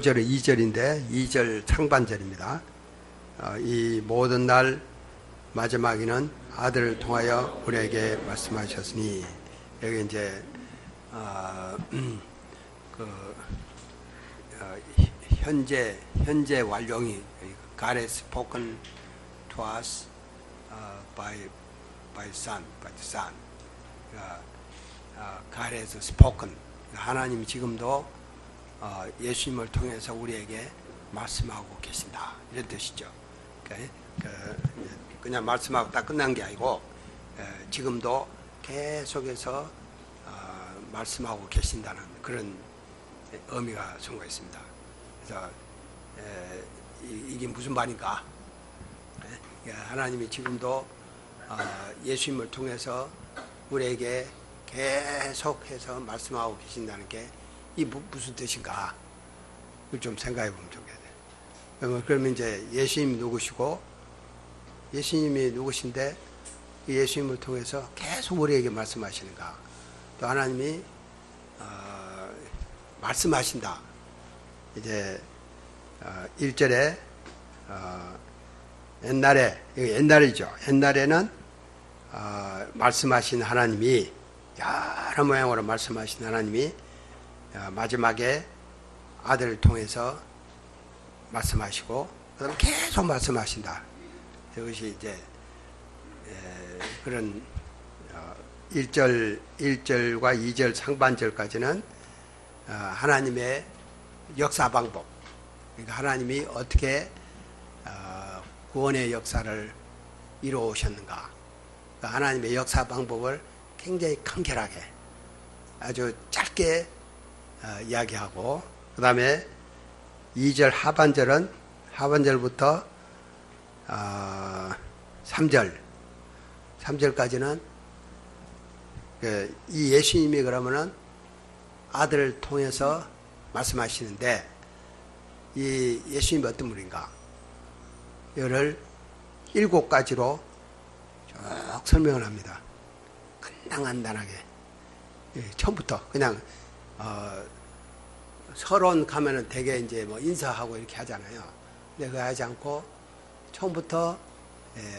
절은 2절인데 2절 상반절입니다. 이 모든 날 마지막에는 아들을 통하여 우리에게 말씀하셨으니, 여기 이제 현재 완료이 God has spoken to us by the Son. God has spoken. 하나님이 지금도 예수님을 통해서 우리에게 말씀하고 계신다, 이런 뜻이죠. 그냥 말씀하고 딱 끝난 게 아니고 지금도 계속해서 말씀하고 계신다는 그런 의미가 숨어 있습니다. 그래서 이게 무슨 말인가? 하나님이 지금도 예수님을 통해서 우리에게 계속해서 말씀하고 계신다는 게 이 무슨 뜻인가? 그걸 좀 생각해 보면 좋겠네. 그러면 이제 예수님이 누구시고, 예수님이 누구신데 예수님을 통해서 계속 우리에게 말씀하시는가? 또 하나님이 말씀하신다. 이제 1절에 옛날이죠. 옛날에는 말씀하신 하나님이, 여러 모양으로 말씀하신 하나님이 마지막에 아들을 통해서 말씀하시고, 그다음 계속 말씀하신다. 이것이 이제 그런 1절과 2절 상반절까지는 하나님의 역사 방법, 그러니까 하나님이 어떻게 구원의 역사를 이루어오셨는가, 그러니까 하나님의 역사 방법을 굉장히 간결하게 아주 짧게 이야기하고, 그 다음에 2절 하반절부터 3절까지는 이 예수님이 그러면은 아들을 통해서 말씀하시는데, 이 예수님이 어떤 분인가, 이를 7가지로 쭉 설명을 합니다. 간단하게 처음부터 그냥 서론 가면은 되게 이제 뭐 인사하고 이렇게 하잖아요. 근데 그거 하지 않고 처음부터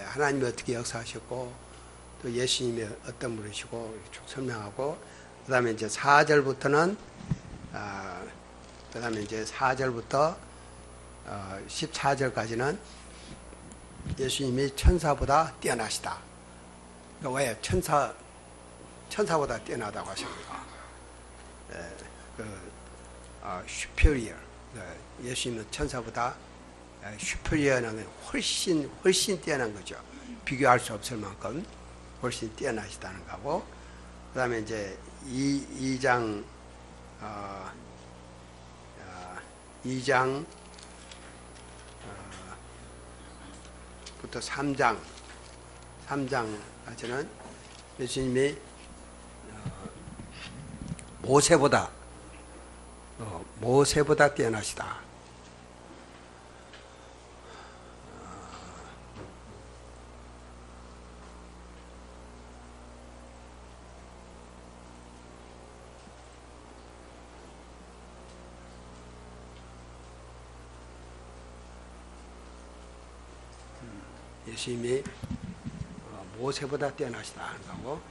하나님이 어떻게 역사하셨고, 또 예수님이 어떤 분이시고 쭉 설명하고, 그 다음에 이제 4절부터는 그 다음에 이제 4절부터 14절까지는 예수님이 천사보다 뛰어나시다. 그러니까 왜 천사보다 뛰어나다고 하십니까? superior. 예수님은 천사보다 superior는 훨씬 뛰어난 거죠. 비교할 수 없을 만큼 훨씬 뛰어나시다는 거고, 그 다음에 이제 2장부터 3장까지는 예수님이 모세보다 뛰어나시다. 예수님이 모세보다 뛰어나시다 하는 거고,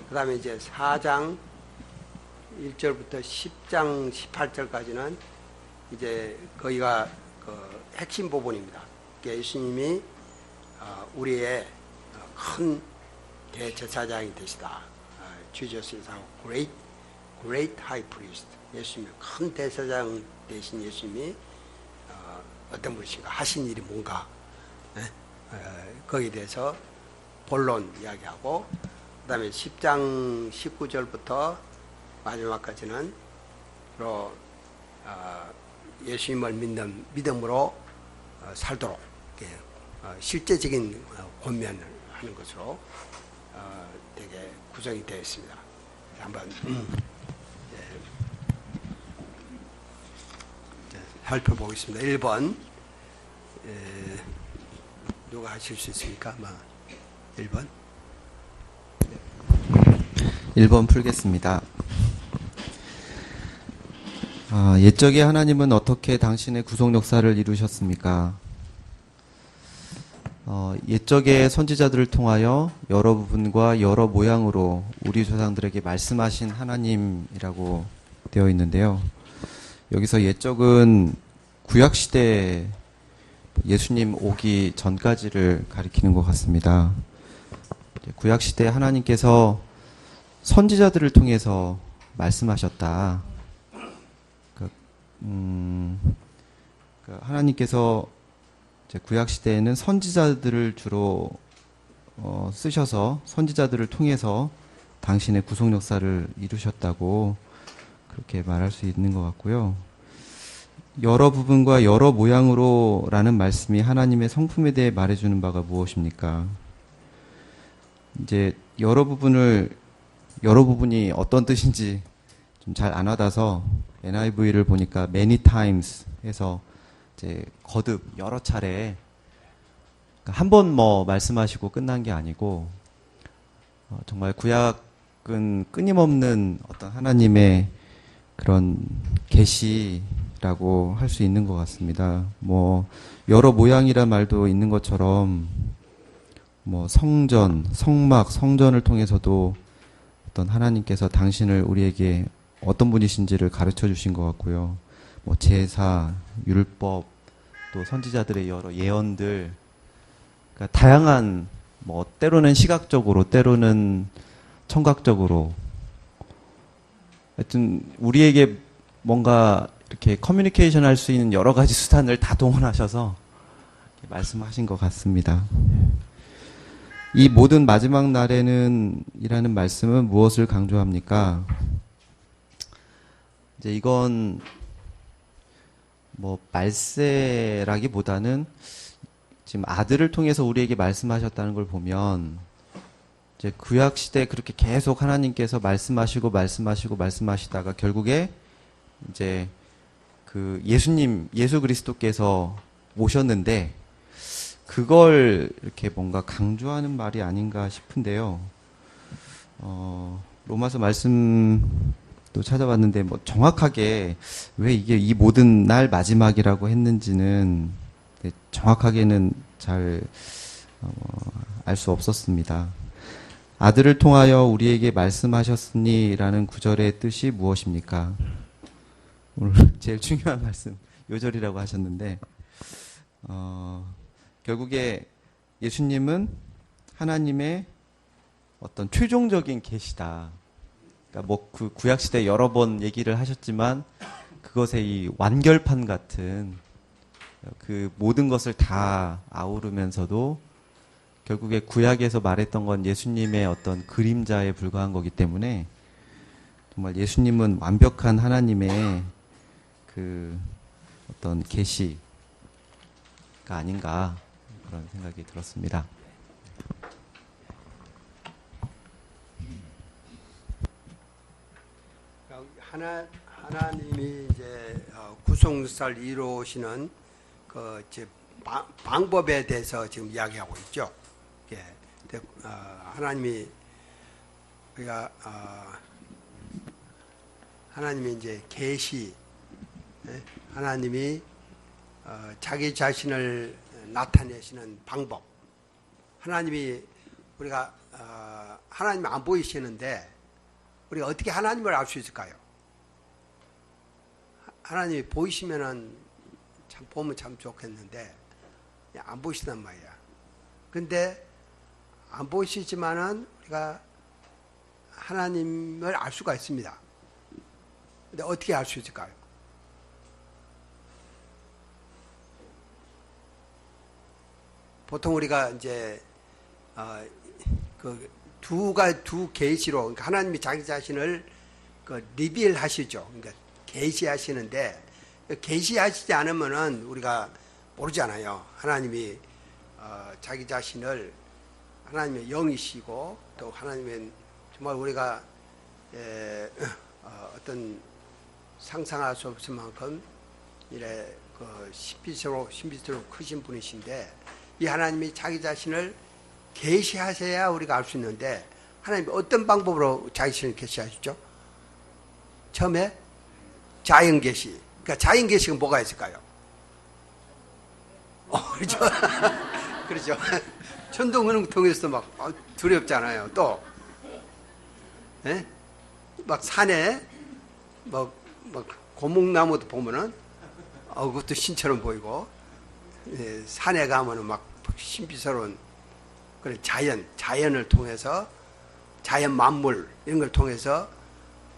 그 다음에 이제 4장 1절부터 10장 18절까지는 이제 거기가 그 핵심 부분입니다. 예수님이 우리의 큰 대제사장이 되시다. Jesus is our great high priest. 예수님이 큰 대제사장 되신 예수님이 어떤 분이신가, 하신 일이 뭔가, 거기에 대해서 본론 이야기하고, 그 다음에 10장 19절부터 마지막까지는 예수님을 믿는 믿음으로 살도록 실제적인 권면을 하는 것으로 되게 구성이 되어 있습니다. 한번 살펴보겠습니다. 1번 누가 하실 수 있습니까? 1번 1번 풀겠습니다. 옛적에 하나님은 어떻게 당신의 구속 역사를 이루셨습니까? 옛적의 선지자들을 통하여 여러 부분과 여러 모양으로 우리 조상들에게 말씀하신 하나님이라고 되어 있는데요. 여기서 옛적은 구약시대 예수님 오기 전까지를 가리키는 것 같습니다. 구약시대 하나님께서 선지자들을 통해서 말씀하셨다. 하나님께서 구약시대에는 선지자들을 주로 쓰셔서 선지자들을 통해서 당신의 구속 역사를 이루셨다고 그렇게 말할 수 있는 것 같고요. 여러 부분과 여러 모양으로 라는 말씀이 하나님의 성품에 대해 말해주는 바가 무엇입니까? 이제 여러 부분이 어떤 뜻인지 좀 잘 안 와닿아서 NIV를 보니까 many times 해서 이제 거듭 여러 차례 한 번 말씀하시고 끝난 게 아니고 정말 구약은 끊임없는 어떤 하나님의 그런 계시라고 할 수 있는 것 같습니다. 여러 모양이란 말도 있는 것처럼 성전, 성막, 성전을 통해서도 어떤 하나님께서 당신을 우리에게 어떤 분이신지를 가르쳐 주신 것 같고요. 제사, 율법, 또 선지자들의 여러 예언들, 그러니까 다양한 때로는 시각적으로, 때로는 청각적으로, 하여튼 우리에게 뭔가 이렇게 커뮤니케이션 할 수 있는 여러 가지 수단을 다 동원하셔서 말씀하신 것 같습니다. 이 모든 마지막 날에는 이라는 말씀은 무엇을 강조합니까? 이제 이건 말세라기보다는 지금 아들을 통해서 우리에게 말씀하셨다는 걸 보면 이제 구약 시대 그렇게 계속 하나님께서 말씀하시다가 결국에 이제 예수 그리스도께서 오셨는데 그걸 이렇게 뭔가 강조하는 말이 아닌가 싶은데요. 로마서 말씀도 찾아봤는데 정확하게 왜 이게 이 모든 날 마지막이라고 했는지는 정확하게는 잘 알 수 없었습니다. 아들을 통하여 우리에게 말씀하셨으니라는 구절의 뜻이 무엇입니까? 오늘 제일 중요한 말씀 요절이라고 하셨는데 결국에 예수님은 하나님의 어떤 최종적인 계시다. 그러니까 구약 시대 여러 번 얘기를 하셨지만 그것의 이 완결판 같은 그 모든 것을 다 아우르면서도 결국에 구약에서 말했던 건 예수님의 어떤 그림자에 불과한 거기 때문에 정말 예수님은 완벽한 하나님의 그 어떤 계시가 아닌가 그런 생각이 들었습니다. 하나님이 이제 구속사를 이루시는 그 방법에 대해서 지금 이야기하고 있죠. 예. 하나님이 우리가 하나님이 이제 계시, 하나님이 자기 자신을 나타내시는 방법. 하나님이 우리가 하나님이 안 보이시는데 우리가 어떻게 하나님을 알 수 있을까요? 하나님이 보이시면은 참 보면 참 좋겠는데 안 보이시단 말이야. 근데 안 보이시지만은 우리가 하나님을 알 수가 있습니다. 근데 어떻게 알 수 있을까요? 보통 우리가 이제 두 계시로 그러니까 하나님이 자기 자신을 리빌하시죠. 그러니까 계시하시는데 계시하시지 않으면은 우리가 모르잖아요. 하나님이 자기 자신을 하나님의 영이시고 또 하나님의 정말 우리가 어떤 상상할 수 없을 만큼 이래 신비스러워 크신 분이신데 이 하나님이 자기 자신을 계시하셔야 우리가 알 수 있는데 하나님이 어떤 방법으로 자기 자신을 계시하시죠? 처음에 자연계시. 그러니까 자연계시가 뭐가 있을까요? 그렇죠. 그렇죠. 천둥을 통해서 막 두렵잖아요. 또, 예? 막 산에, 막 고목나무도 보면은, 그것도 신처럼 보이고, 예, 산에 가면은 막 신비스러운 그런 자연을 통해서, 자연 만물, 이런 걸 통해서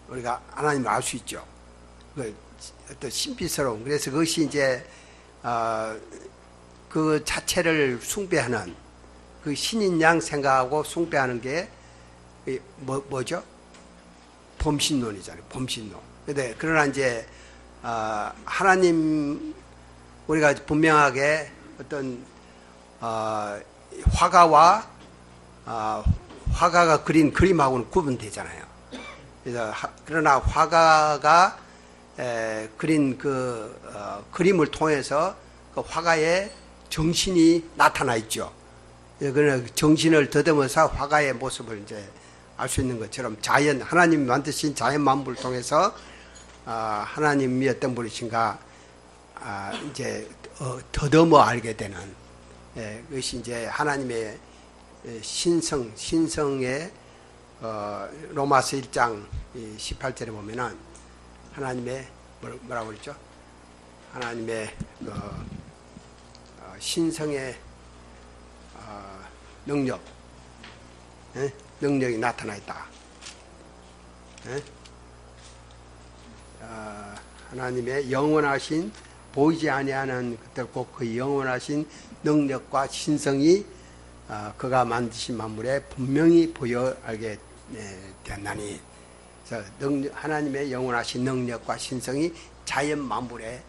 우리가 하나님을 알 수 있죠. 그 어떤 신비스러운, 그래서 그것이 이제, 그 자체를 숭배하는, 그 신인 양 생각하고 숭배하는 게, 뭐죠? 범신론이잖아요. 범신론. 근데, 그러나 이제, 하나님, 우리가 분명하게 어떤, 화가와, 화가가 그린 그림하고는 구분되잖아요. 그래서, 그러나 화가가, 그린 그, 그림을 통해서 그 화가의 정신이 나타나 있죠. 그러나 정신을 더듬어서 화가의 모습을 이제 알 수 있는 것처럼 하나님이 만드신 자연 만물을 통해서 하나님이 어떤 분이신가 이제 더듬어 알게 되는 그것이 이제 하나님의 신성의 로마서 1장 18절에 보면은 하나님의 뭐라고 그랬죠? 하나님의 신성의 능력, 능력이 나타나 있다. 하나님의 영원하신 보이지 아니하는 그 영원하신 능력과 신성이 그가 만드신 만물에 분명히 보여 알게 되었나니. 그래서 하나님의 영원하신 능력과 신성이 자연 만물에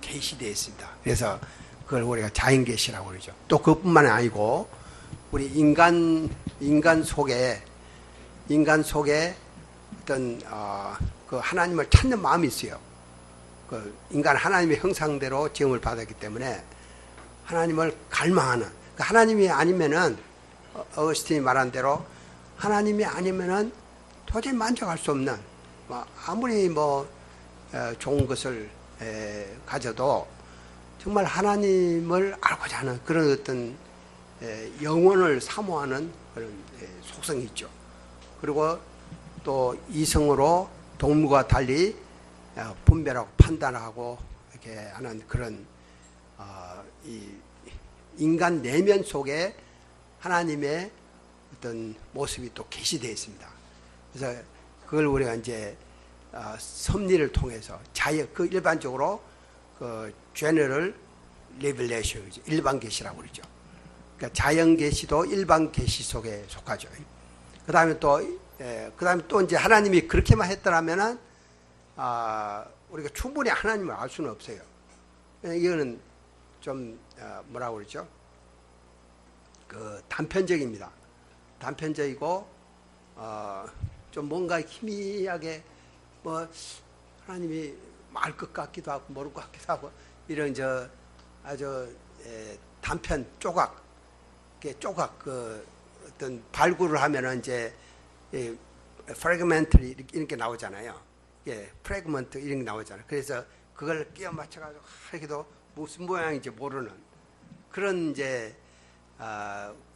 계시되어 있습니다. 그래서 그걸 우리가 자연계시라고 그러죠. 또 그것뿐만 아니고 우리 인간 속에 어떤 그 하나님을 찾는 마음이 있어요. 그 인간 하나님의 형상대로 지음을 받았기 때문에 하나님을 갈망하는. 그 하나님이 아니면은 어거스틴이 말한 대로 하나님이 아니면은 도저히 만족할 수 없는 아무리 좋은 것을 가져도 정말 하나님을 알고자 하는 그런 어떤 영혼을 사모하는 그런 속성이 있죠. 그리고 또 이성으로 동물과 달리 분별하고 판단하고 이렇게 하는 그런 이 인간 내면 속에 하나님의 어떤 모습이 또 계시되어 있습니다. 그래서 그걸 우리가 이제 섭리를 통해서 그 일반적으로 그 general revelation, 일반 계시라고 그러죠. 그러니까 자연 계시도 일반 계시 속에 속하죠. 그다음에 또 이제 하나님이 그렇게만 했더라면은 우리가 충분히 하나님을 알 수는 없어요. 이거는 좀 뭐라고 그러죠? 그 단편적입니다. 단편적이고 좀 뭔가 희미하게 하나님이 말 것 같기도 하고 모를 것 같기도 하고 이런 아주 단편 조각 그 어떤 발굴을 하면은 이제 프래그먼트 이렇게 나오잖아요. 프래그먼트 이런 게 나오잖아요. 그래서 그걸 끼워 맞춰가지고 하기도 무슨 모양인지 모르는 그런 이제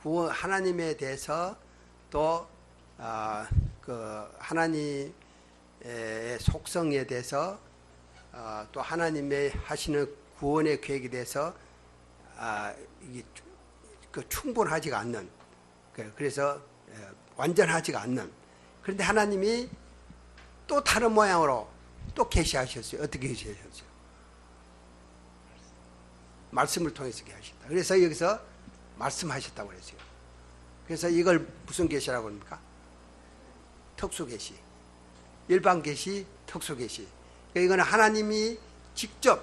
구원 하나님에 대해서 또 그 하나님의 속성에 대해서 또 하나님의 하시는 구원의 계획에 대해서 이게 충분하지가 않는 그래서 완전하지가 않는 그런데 하나님이 또 다른 모양으로 또 계시하셨어요. 어떻게 계시하셨어요? 말씀을 통해서 계시다. 그래서 여기서 말씀하셨다고 그랬어요. 그래서 이걸 무슨 계시라고 합니까? 특수 계시, 일반 계시, 특수 계시. 이거는 하나님이 직접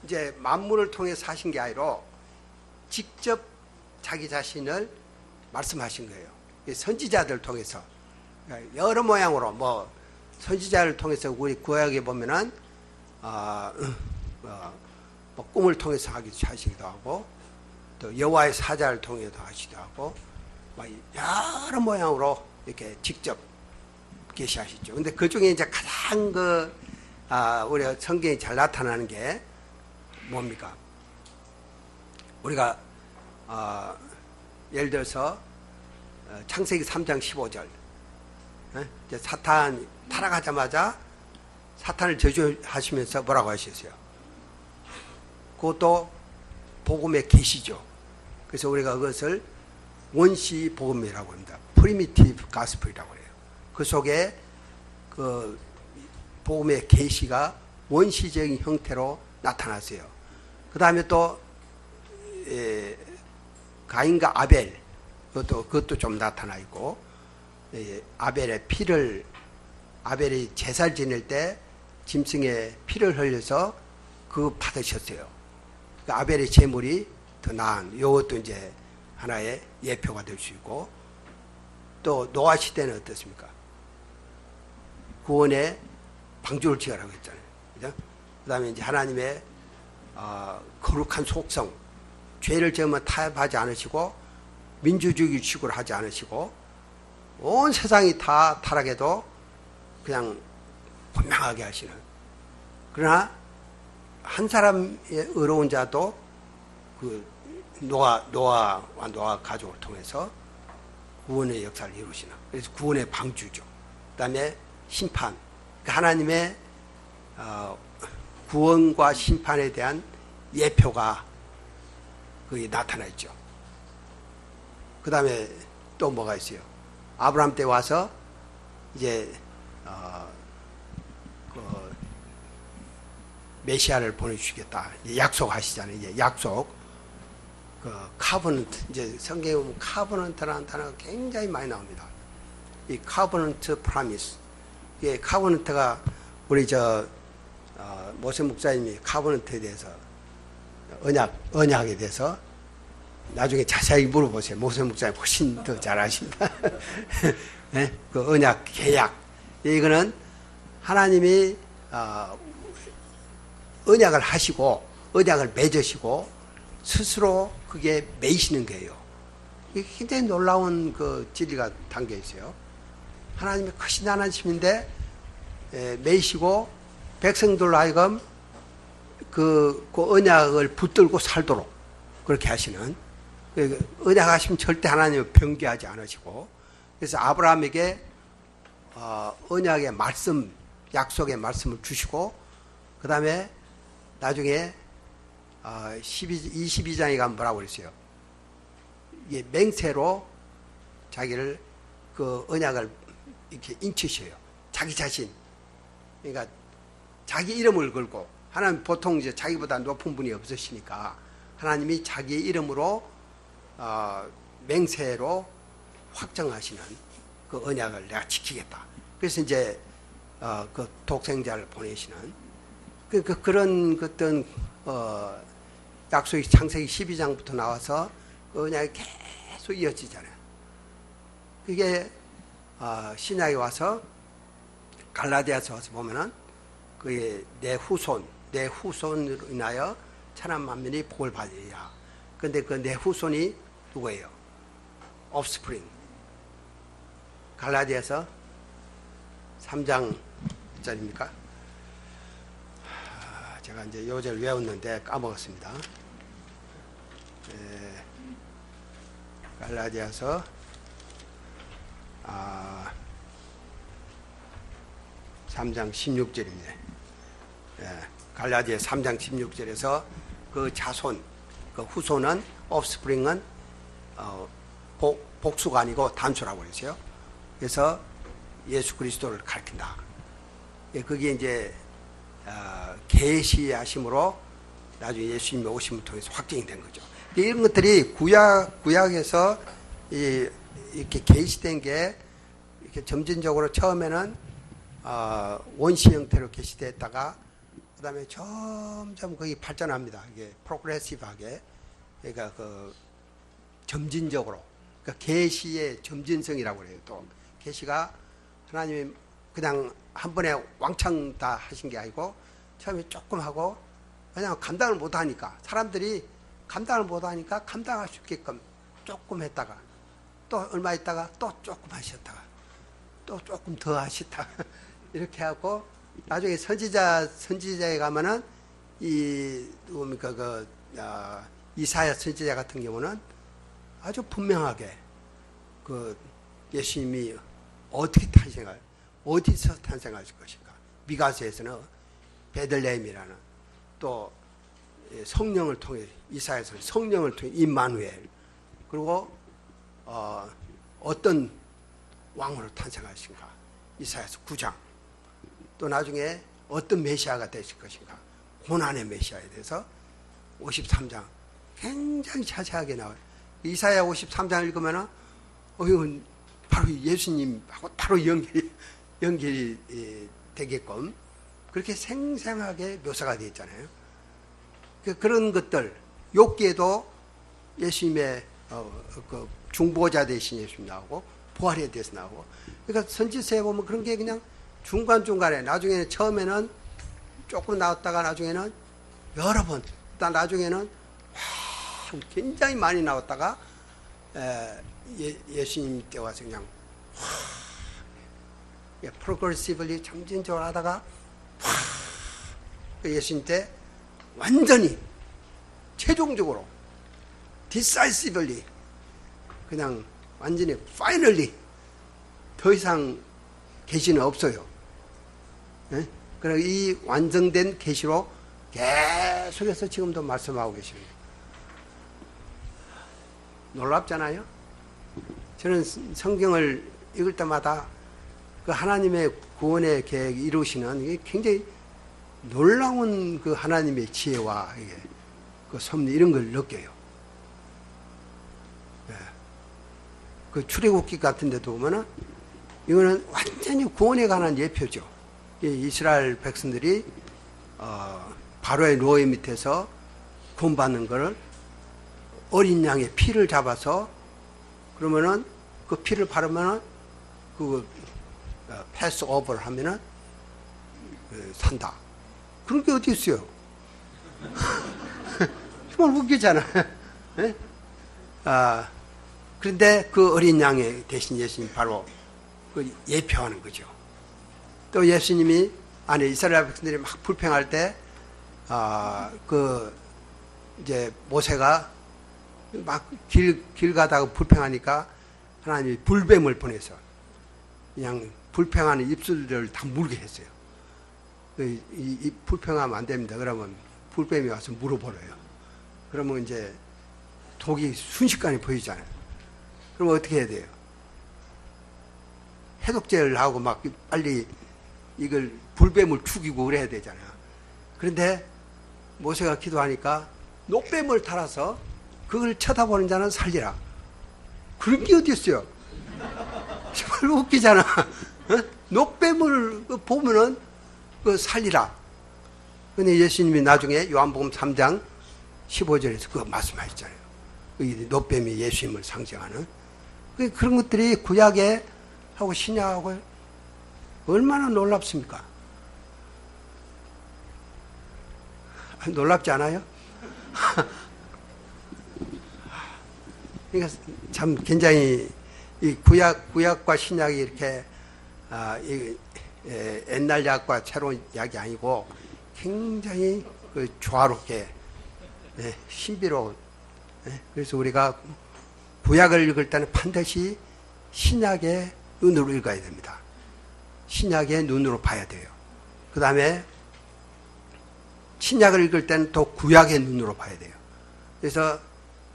이제 만물을 통해서 하신 게 아니라 직접 자기 자신을 말씀하신 거예요. 선지자들 통해서 여러 모양으로 선지자를 통해서 우리 구약에 보면은 꿈을 통해서 하시기도 하고 또 여호와의 사자를 통해서 하시기도 하고 여러 모양으로 이렇게 직접 계시하시죠. 근데 그 중에 이제 가장 우리가 성경이 잘 나타나는 게 뭡니까? 우리가 예를 들어서 창세기 3장 15절 이제 사탄 타락하자마자 사탄을 저주하시면서 뭐라고 하셨어요? 그것도 복음의 계시죠. 그래서 우리가 그것을 원시 복음이라고 합니다. 프리미티브 가스펠이라고 해요. 그 속에 그 복음의 계시가 원시적인 형태로 나타났어요. 그 다음에 또 가인과 아벨 그것도 좀 나타나 있고, 아벨의 피를, 아벨이 제사를 지낼 때 짐승의 피를 흘려서 그거 받으셨어요. 그러니까 아벨의 제물이 더 나은, 이것도 이제 하나의 예표가 될 수 있고, 또 노아 시대는 어떻습니까? 구원의 방주를 지으라고 했잖아요. 그죠? 그 다음에 이제 하나님의 거룩한 속성, 죄를 지으면 타협하지 않으시고 민주주의 취급을 하지 않으시고 온 세상이 다 타락해도 그냥 분명하게 하시는, 그러나 한 사람의 의로운 자도 그 노아와 노아 가족을 통해서 구원의 역사를 이루시나. 그래서 구원의 방주죠. 그 다음에 심판, 하나님의 구원과 심판에 대한 예표가 거기 나타나 있죠. 그 다음에 또 뭐가 있어요? 아브라함 때 와서 이제 그 메시아를 보내주시겠다 약속하시잖아요. 이제 약속, 그 카버넌트, 이제 성경에 보면 카버넌트라는 단어가 굉장히 많이 나옵니다. 이 카버넌트 프라미스, 이 카버넌트가 우리 모세 목사님이 카버넌트에 대해서 언약에 대해서 나중에 자세히 물어보세요. 모세 목사님 훨씬 더 잘 아신다. 네? 그 언약, 계약. 이거는 하나님이 언약을 하시고, 언약을 맺으시고, 스스로 그게 매이시는 거예요. 이게 굉장히 놀라운 그 진리가 담겨 있어요. 하나님이 크신 하나님인데, 매이시고, 백성들로 하여금 그 언약을 붙들고 살도록 그렇게 하시는, 언약하시면 절대 하나님을 변개하지 않으시고, 그래서 아브라함에게 언약의 말씀, 약속의 말씀을 주시고, 그 다음에 나중에 22장에 가면 뭐라고 그랬어요? 이게 맹세로 자기를 그 언약을 이렇게 인치셔요. 자기 자신. 그러니까 자기 이름을 걸고, 하나님 보통 이제 자기보다 높은 분이 없으시니까 하나님이 자기 이름으로 맹세로 확정하시는 그 언약을 내가 지키겠다. 그래서 이제 그 독생자를 보내시는 그런 어떤 약속이 창세기 12장부터 나와서 그 언약이 계속 이어지잖아요. 그게 신약에 와서 갈라디아서 와서 보면은 그게 내 후손으로 인하여 천한 만민이 복을 받으리라. 근데 그 내 후손이 누구예요? offspring. 갈라디아서 3장 짜리입니까? 제가 이제 요절 외웠는데 까먹었습니다. 갈라디아서 3장 16절입니다. 갈라디아 3장 16절에서 그 자손, 그 후손은, offspring은 복수가 아니고 단수라고 그랬어요. 그래서 예수 그리스도를 가리킨다. 그게 이제 계시하심으로 나중에 예수님이 오심을 통해서 확정이 된 거죠. 이런 것들이 구약에서 이렇게 계시된 게 이렇게 점진적으로 처음에는 원시 형태로 계시됐다가 그 다음에 점점 거기 발전합니다. 이게 프로그레시브하게, 그러니까 그 점진적으로, 그러니까 계시의 점진성이라고 그래요. 또 계시가 하나님이 그냥 한 번에 왕창 다 하신 게 아니고 처음에 조금 하고, 그냥 감당을 못 하니까, 사람들이 감당을 못 하니까 감당할 수 있게끔 조금 했다가 또 얼마 있다가 또 조금 하셨다가 또 조금 더 하시다가 이렇게 하고 나중에 선지자에 가면은 이 뭡니까 이사야 선지자 같은 경우는 아주 분명하게 그 예수님이 어떻게 어디서 탄생하실 것인가. 미가서에서는 베들레헴이라는, 또 성령을 통해, 이사야서는 성령을 통해 임마누엘, 그리고 어떤 왕으로 탄생하신가, 이사야서 9장, 또 나중에 어떤 메시아가 되실 것인가, 고난의 메시아에 대해서 53장 굉장히 자세하게 나와요. 이사야 53장 읽으면은 이건 바로 예수님하고 바로 연결이 되게끔 그렇게 생생하게 묘사가 되어 있잖아요. 그런 것들, 욥기에도 예수님의 그 중보자 되신 예수님 나오고 부활에 대해서 나오고, 그러니까 선지서에 보면 그런 게 그냥 중간중간에, 나중에는 처음에는 조금 나왔다가 나중에는 여러 번, 나중에는 굉장히 많이 나왔다가 예수님 때 와서 그냥 프로그레시브리 점진적으로 하다가 예수님 때 완전히 최종적으로 decisively 그냥 완전히 finally 더 이상 계시는 없어요. 네? 그래서 이 완성된 계시로 계속해서 지금도 말씀하고 계십니다. 놀랍잖아요. 저는 성경을 읽을 때마다 그 하나님의 구원의 계획 이루시는 이게 굉장히 놀라운 그 하나님의 지혜와 이게 그 섭리 이런 걸 느껴요. 네. 그 출애굽기 같은 데도 보면은 이거는 완전히 구원에 관한 예표죠. 이스라엘 백성들이 바로의 노예 밑에서 구원받는 것을 어린 양의 피를 잡아서 그러면은 그 피를 바르면은 그 패스 오버를 하면은 산다. 그런 게 어디 있어요? 정말 웃기잖아. 네? 그런데 그 어린 양의 대신 예수님 바로 그 예표하는 거죠. 또 예수님이 이스라엘 백성들이 막 불평할 때 이제 모세가 막 길 가다가 불평하니까 하나님이 불뱀을 보내서 그냥 불평하는 입술들을 다 물게 했어요. 이 불평하면 안 됩니다. 그러면 불뱀이 와서 물어버려요. 그러면 이제 독이 순식간에 보이잖아요. 그럼 어떻게 해야 돼요? 해독제를 하고 막 빨리 이걸 불뱀을 죽이고 그래야 되잖아요. 그런데 모세가 기도하니까 녹뱀을 달아서 그걸 쳐다보는 자는 살리라. 그런 게 어디 있어요? 정말 웃기잖아. 녹뱀을 보면은 그 살리라. 근데 예수님이 나중에 요한복음 3장 15절에서 그거 말씀하셨잖아요. 녹뱀이 예수님을 상징하는 그런 것들이 구약에 하고 신약하고 얼마나 놀랍습니까? 놀랍지 않아요? 그러니까 참 굉장히 이 구약과 신약이 이렇게 옛날 약과 새로운 약이 아니고 굉장히 그 조화롭게 신비로운. 그래서 우리가 구약을 읽을 때는 반드시 신약의 눈으로 읽어야 됩니다. 신약의 눈으로 봐야 돼요. 그 다음에 신약을 읽을 때는 또 구약의 눈으로 봐야 돼요. 그래서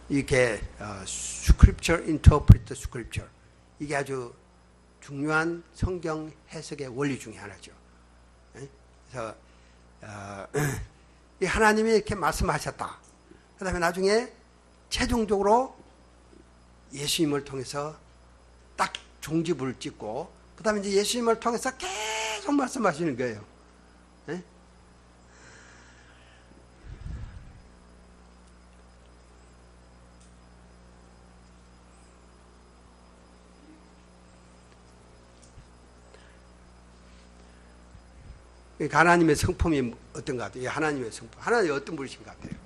이렇게 Scripture Interpret Scripture, 이게 아주 중요한 성경 해석의 원리 중에 하나죠. 그래서 이 하나님이 이렇게 말씀하셨다. 그 다음에 나중에 최종적으로 예수님을 통해서 딱 종지부를 찍고 그 다음에 이제 예수님을 통해서 계속 말씀하시는 거예요. 하나님의 성품이 어떤 것 같아요? 하나님의 성품. 하나님이 어떤 분이신 것 같아요?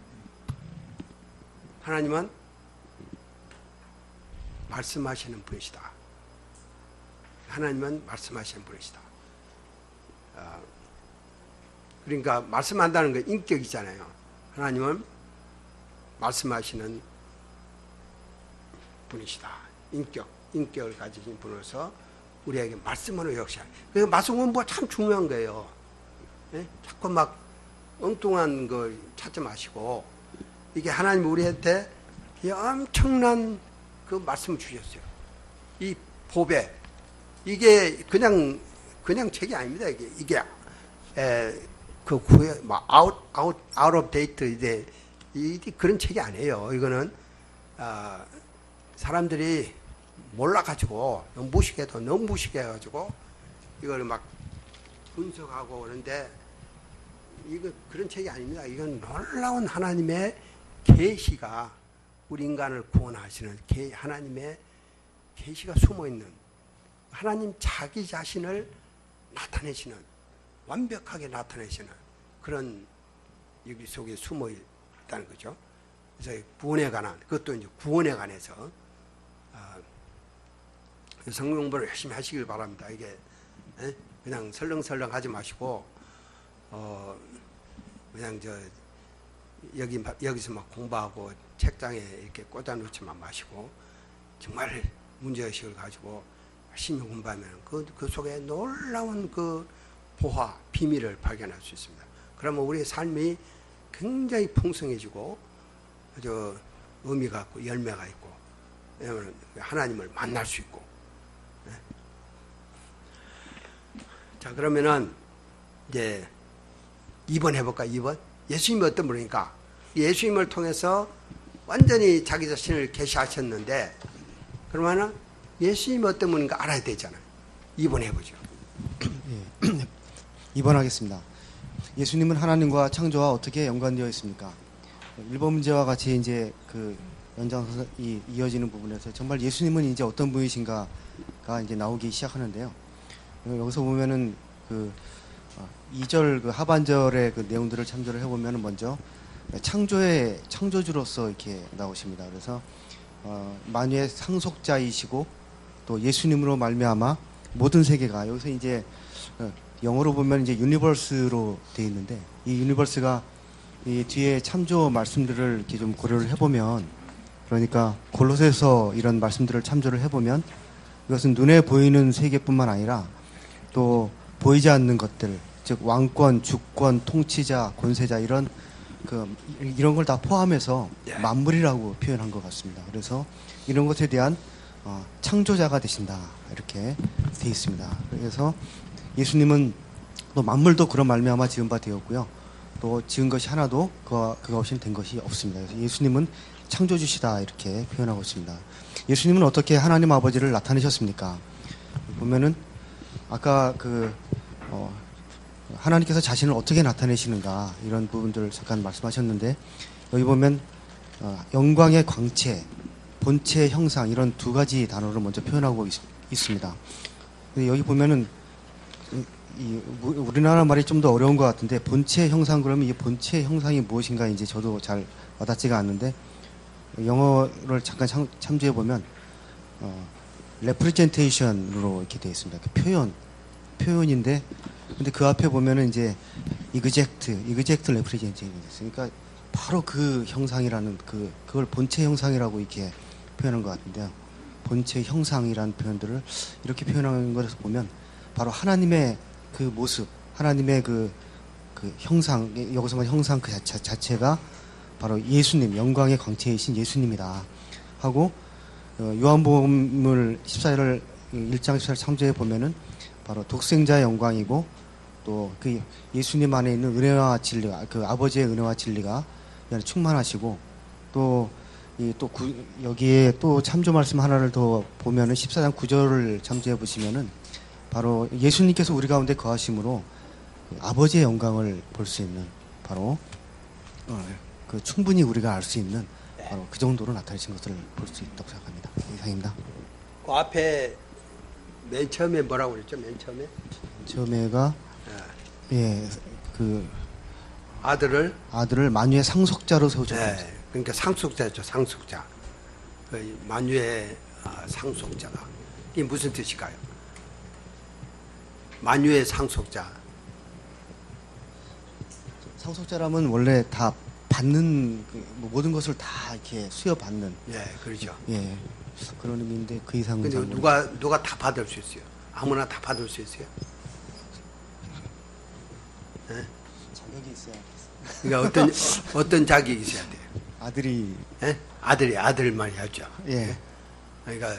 하나님은 말씀하시는 분이시다. 하나님은 말씀하시는 분이시다. 그러니까 말씀한다는 건 인격이잖아요. 하나님은 말씀하시는 분이시다. 인격을 가지신 분으로서 우리에게 말씀으로 역사하는. 그러니까 말씀 공부가 참 중요한 거예요. 예? 자꾸 막 엉뚱한 걸 찾지 마시고, 이게 하나님 우리한테 이 엄청난 그 말씀을 주셨어요. 이 보배, 이게 그냥 책이 아닙니다. 이게 그 구해 막 out of date 이제 이 그런 책이 아니에요. 이거는 사람들이 몰라가지고 너무 무식해가지고 이걸 막 분석하고 그러는데, 이거 그런 책이 아닙니다. 이건 놀라운 하나님의 계시가 우리 인간을 구원하시는 하나님의 계시가 숨어 있는, 하나님 자기 자신을 나타내시는, 완벽하게 나타내시는 그런 여기 속에 숨어 있다는 거죠. 그래서 구원에 관한, 그것도 이제 구원에 관해서 성경 공부를 열심히 하시길 바랍니다. 이게 그냥 설렁설렁 하지 마시고 그냥 여기서 막 공부하고 책장에 이렇게 꽂아놓지만 마시고, 정말 문제의식을 가지고 열심히 공부하면 그 속에 놀라운 그 보화, 비밀을 발견할 수 있습니다. 그러면 우리의 삶이 굉장히 풍성해지고 아주 의미가 있고 열매가 있고, 왜냐하면 하나님을 만날 수 있고. 네. 자, 그러면은 이제 2번 해볼까? 2번. 예수님이 어떤 분이니까 예수님을 통해서 완전히 자기 자신을 계시하셨는데, 그러면은 예수님이 어떤 분인가 알아야 되잖아요. 2번 해보죠. 예. 2번 하겠습니다. 예수님은 하나님과 창조와 어떻게 연관되어 있습니까? 1번 문제와 같이 이제 그 연장선이 이어지는 부분에서 정말 예수님은 이제 어떤 분이신가가 이제 나오기 시작하는데요. 여기서 보면은 그 2절 그 하반절의 그 내용들을 참조를 해보면은 먼저 창조주로서 이렇게 나오십니다. 그래서 만유의 상속자이시고 또 예수님으로 말미암아 모든 세계가, 여기서 이제 영어로 보면 이제 유니버스로 되어 있는데, 이 유니버스가 이 뒤에 참조 말씀들을 이렇게 좀 고려를 해보면, 그러니까 골로새서 이런 말씀들을 참조를 해보면 이것은 눈에 보이는 세계뿐만 아니라 또 보이지 않는 것들, 즉 왕권, 주권, 통치자, 권세자 이런 걸 다 포함해서 만물이라고 표현한 것 같습니다. 그래서 이런 것에 대한 창조자가 되신다 이렇게 되어 있습니다. 그래서 예수님은 또 만물도 그런 말미암아 지은 바 되었고요. 또 지은 것이 하나도 그가 없이는 된 것이 없습니다. 그래서 예수님은 창조주시다 이렇게 표현하고 있습니다. 예수님은 어떻게 하나님 아버지를 나타내셨습니까? 보면은 아까 하나님께서 자신을 어떻게 나타내시는가 이런 부분들을 잠깐 말씀하셨는데, 여기 보면 영광의 광채, 본체의 형상 이런 두 가지 단어를 먼저 표현하고 있습니다. 여기 보면은 우리나라 말이 좀 더 어려운 것 같은데, 본체의 형상 그러면 이 본체의 형상이 무엇인가 이제 저도 잘 와닿지가 않는데, 영어를 잠깐 참조해 보면 representation으로 이렇게 되어 있습니다. 그 표현인데, 근데 그 앞에 보면은 이제 exact representation 그러니까 바로 그 형상이라는 그걸 본체 형상이라고 이렇게 표현한 것 같은데요. 본체 형상이라는 표현들을 이렇게 표현하는 것에서 보면 바로 하나님의 그 모습, 하나님의 그 형상, 여기서 말하는 형상 그 자체가 바로 예수님, 영광의 광채이신 예수님이다 하고, 요한복음을 14절 1장 14절 참조해 보면은 바로 독생자의 영광이고, 또 그 예수님 안에 있는 은혜와 진리가, 그 아버지의 은혜와 진리가 충만하시고, 또 여기에 또 참조 말씀 하나를 더 보면은 14장 9절을 참조해 보시면은 바로 예수님께서 우리 가운데 거하심으로 아버지의 영광을 볼 수 있는, 바로 그 충분히 우리가 알 수 있는 바로 그 정도로 나타내신 것을 볼 수 있다고 생각합니다. 이상입니다. 그 앞에 맨 처음에 뭐라고 그랬죠? 맨 처음에가 그 아들을 만유의 상속자로 세우셨습니다. 네, 그러니까 상속자죠, 상속자. 그 만유의 상속자다. 이게 무슨 뜻일까요? 만유의 상속자. 상속자라면 원래 다 받는 뭐 모든 것을 다 이렇게 수여받는 예, 그렇죠. 예 그런 의미인데 그 이상은 근데 잘 모르겠어요. 누가 다 받을 수 있어요? 아무나 다 받을 수 있어요? 예? 자격이 있어야 그러니까 어떤 자격이 있어야 돼요? 아들이 예? 아들만이 하죠. 예 그러니까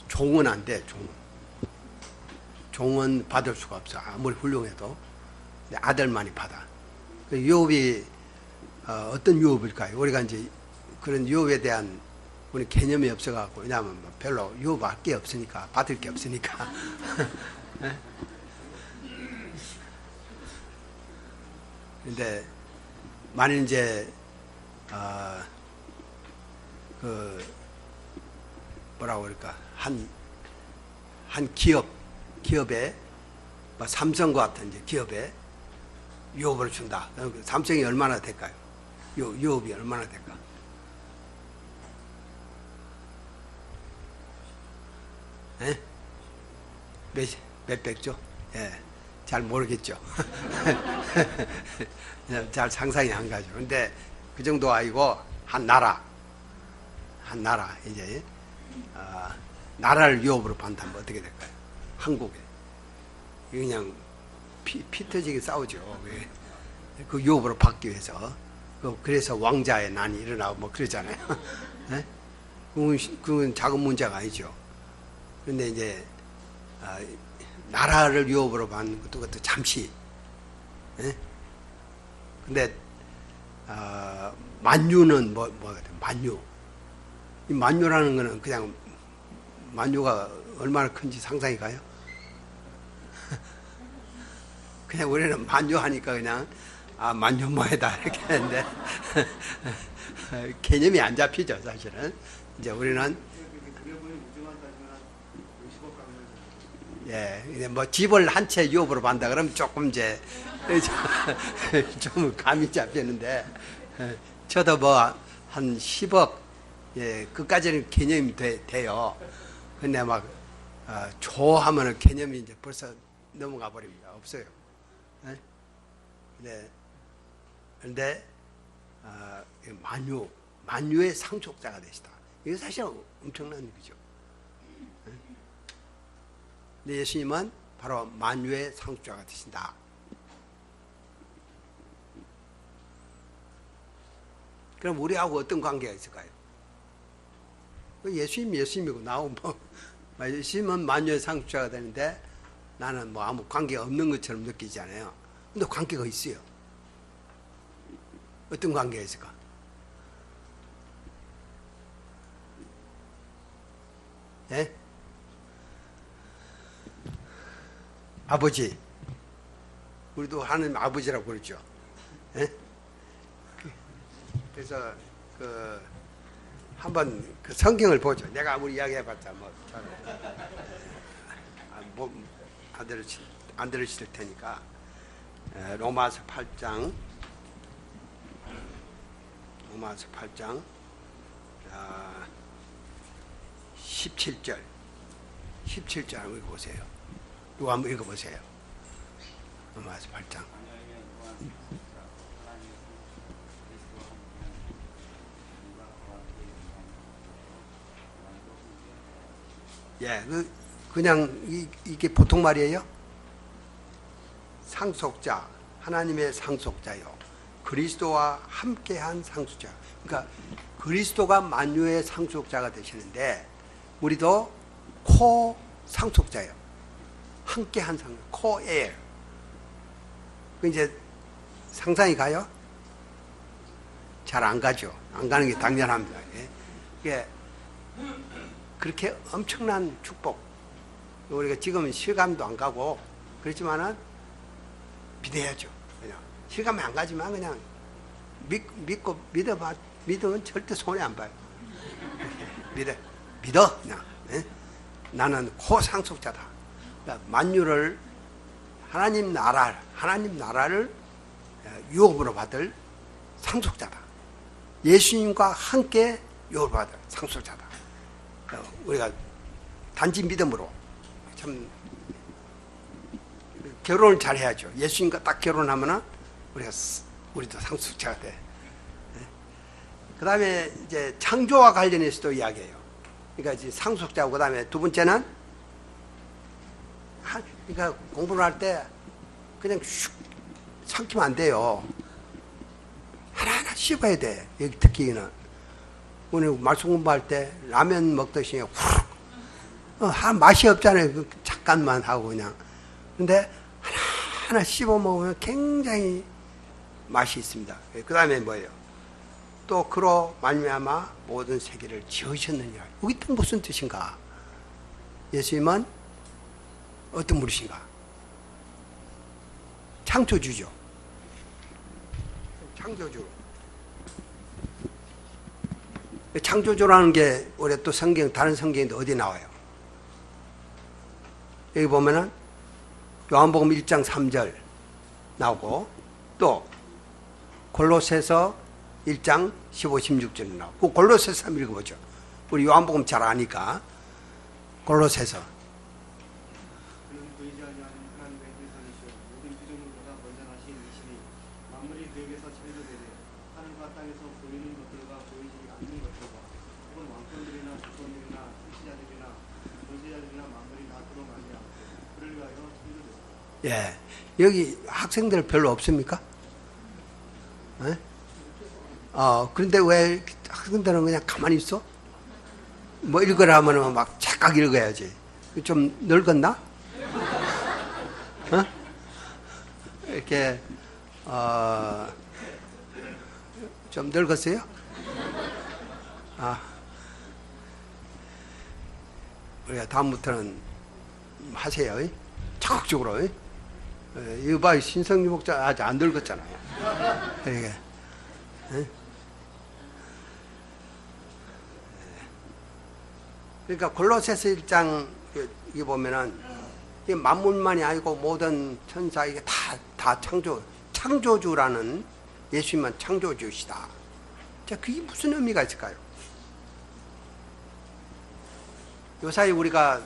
종은 안 돼. 종은 받을 수가 없어. 아무리 훌륭해도. 근데 아들만이 받아. 그 유업이 어떤 유업일까요? 우리가 이제 그런 유업에 대한 우리 개념이 없어갖고, 왜냐하면 뭐 별로 유업할 게 없으니까, 받을 게 없으니까. 예? 근데 만일 이제 그 뭐라고 그럴까 한 기업에 뭐 삼성과 같은 이제 기업에 유업을 준다. 그럼 삼성이 얼마나 될까요? 유업이 얼마나 될까? 예? 몇백조? 예, 잘 모르겠죠. 잘 상상이 안 가죠. 근데 그 정도 아니고 한 나라 이제 나라를 유업으로 판다면 어떻게 될까요? 한국에 그냥 피 터지게 싸우죠. 그 유업으로 받기 위해서. 그래서 왕자의 난이 일어나고 뭐 그러잖아요. 네? 그건 작은 문제가 아니죠. 그런데 이제 나라를 유업으로 받는 것도 그것도 잠시. 네? 근데 만유는 뭐가 돼? 만유. 이 만유라는 거는 그냥 만유가 얼마나 큰지 상상이 가요? 그냥 우리는 만유하니까 그냥 만유모에다 이렇게 하는데 개념이 안 잡히죠 사실은. 이제 우리는 예, 이제 뭐 집을 한 채 유업으로 판다 그러면 조금 이제 좀 감이 잡히는데 저도 뭐 한 10억 예, 그까지는 개념이 돼요. 근데 막 좋아하면은 개념이 이제 벌써 넘어가 버립니다. 없어요. 네? 근데 만유의 상속자가 되시다. 이게 사실 엄청난 얘기죠. 네? 근데 예수님은 바로 만유의 상속자가 되신다. 그럼 우리하고 어떤 관계가 있을까요? 예수님이고 나하고 뭐 예수님은 만유의 상속자가 되는데 나는 뭐 아무 관계가 없는 것처럼 느끼잖아요. 근데 관계가 있어요. 어떤 관계가 있을까? 예? 아버지. 우리도 하나님 아버지라고 그러죠. 예? 그래서 한번 그 성경을 보죠. 내가 아무리 이야기해봤자 안 들으실 테니까 로마서 8장 17절 한번 읽어보세요. 누가 한번 읽어보세요. 로마서 8장. 예, 그냥 이게 보통 말이에요. 상속자, 하나님의 상속자요. 그리스도와 함께한 상속자. 그러니까 그리스도가 만유의 상속자가 되시는데 우리도 코 상속자예요. 함께한 상속, 코에어. 그 이제 상상이 가요? 잘 안 가죠. 안 가는 게 당연합니다. 예. 이게 그렇게 엄청난 축복. 우리가 지금은 실감도 안 가고 그렇지만은 믿어야죠. 그냥 실감이 안 가지만 그냥 믿고 믿으면 절대 손해 안 봐요. 믿어 그냥. 예? 나는 코상속자다. 그러니까 만유를 하나님 나라를 유업으로 받을 상속자다. 예수님과 함께 유업을 받을 상속자다. 우리가 단지 믿음으로 참 결혼을 잘 해야죠. 예수님과 딱 결혼하면은 우리가 우리도 상속자가 돼. 그 다음에 이제 창조와 관련해서도 이야기해요. 그러니까 이제 상속자고, 그 다음에 두 번째는, 그러니까 공부를 할 때 그냥 슉 삼키면 안 돼요. 하나하나 씹어야 돼. 여기 특히는. 오늘 말씀 공부할 때 라면 먹듯이 후룩. 맛이 없잖아요. 그 잠깐만 하고 그냥. 근데 하나하나 씹어 먹으면 굉장히 맛이 있습니다. 그 다음에 뭐예요? 또 그로 말미암아 모든 세계를 지으셨느니라. 여기 또 무슨 뜻인가? 예수님은 어떤 분이신가? 창조주죠. 창조주. 창조주라는 게 우리 또 성경, 다른 성경인데 어디 나와요? 여기 보면은 요한복음 1장 3절 나오고, 또 골로새서 1장 15, 16절 나오고, 그 골로새서 한번 읽어보죠. 우리 요한복음 잘 아니까. 골로새서. 예, 여기 학생들 별로 없습니까? 예? 그런데 왜 학생들은 그냥 가만히 있어? 뭐 읽으라 하면 막 착각 읽어야지. 좀 늙었나? 이렇게, 좀 늙었어요? 우리가 다음부터는 하세요. 적극적으로. 이거 봐, 신성유 목자 아직 안 늙었잖아요. 이게. 그러니까 골로새서 1장 이게 보면은 이게 만물만이 아니고 모든 천사 이게 다 창조주라는 예수님은 창조주시다. 자, 그게 무슨 의미가 있을까요? 요사이 우리가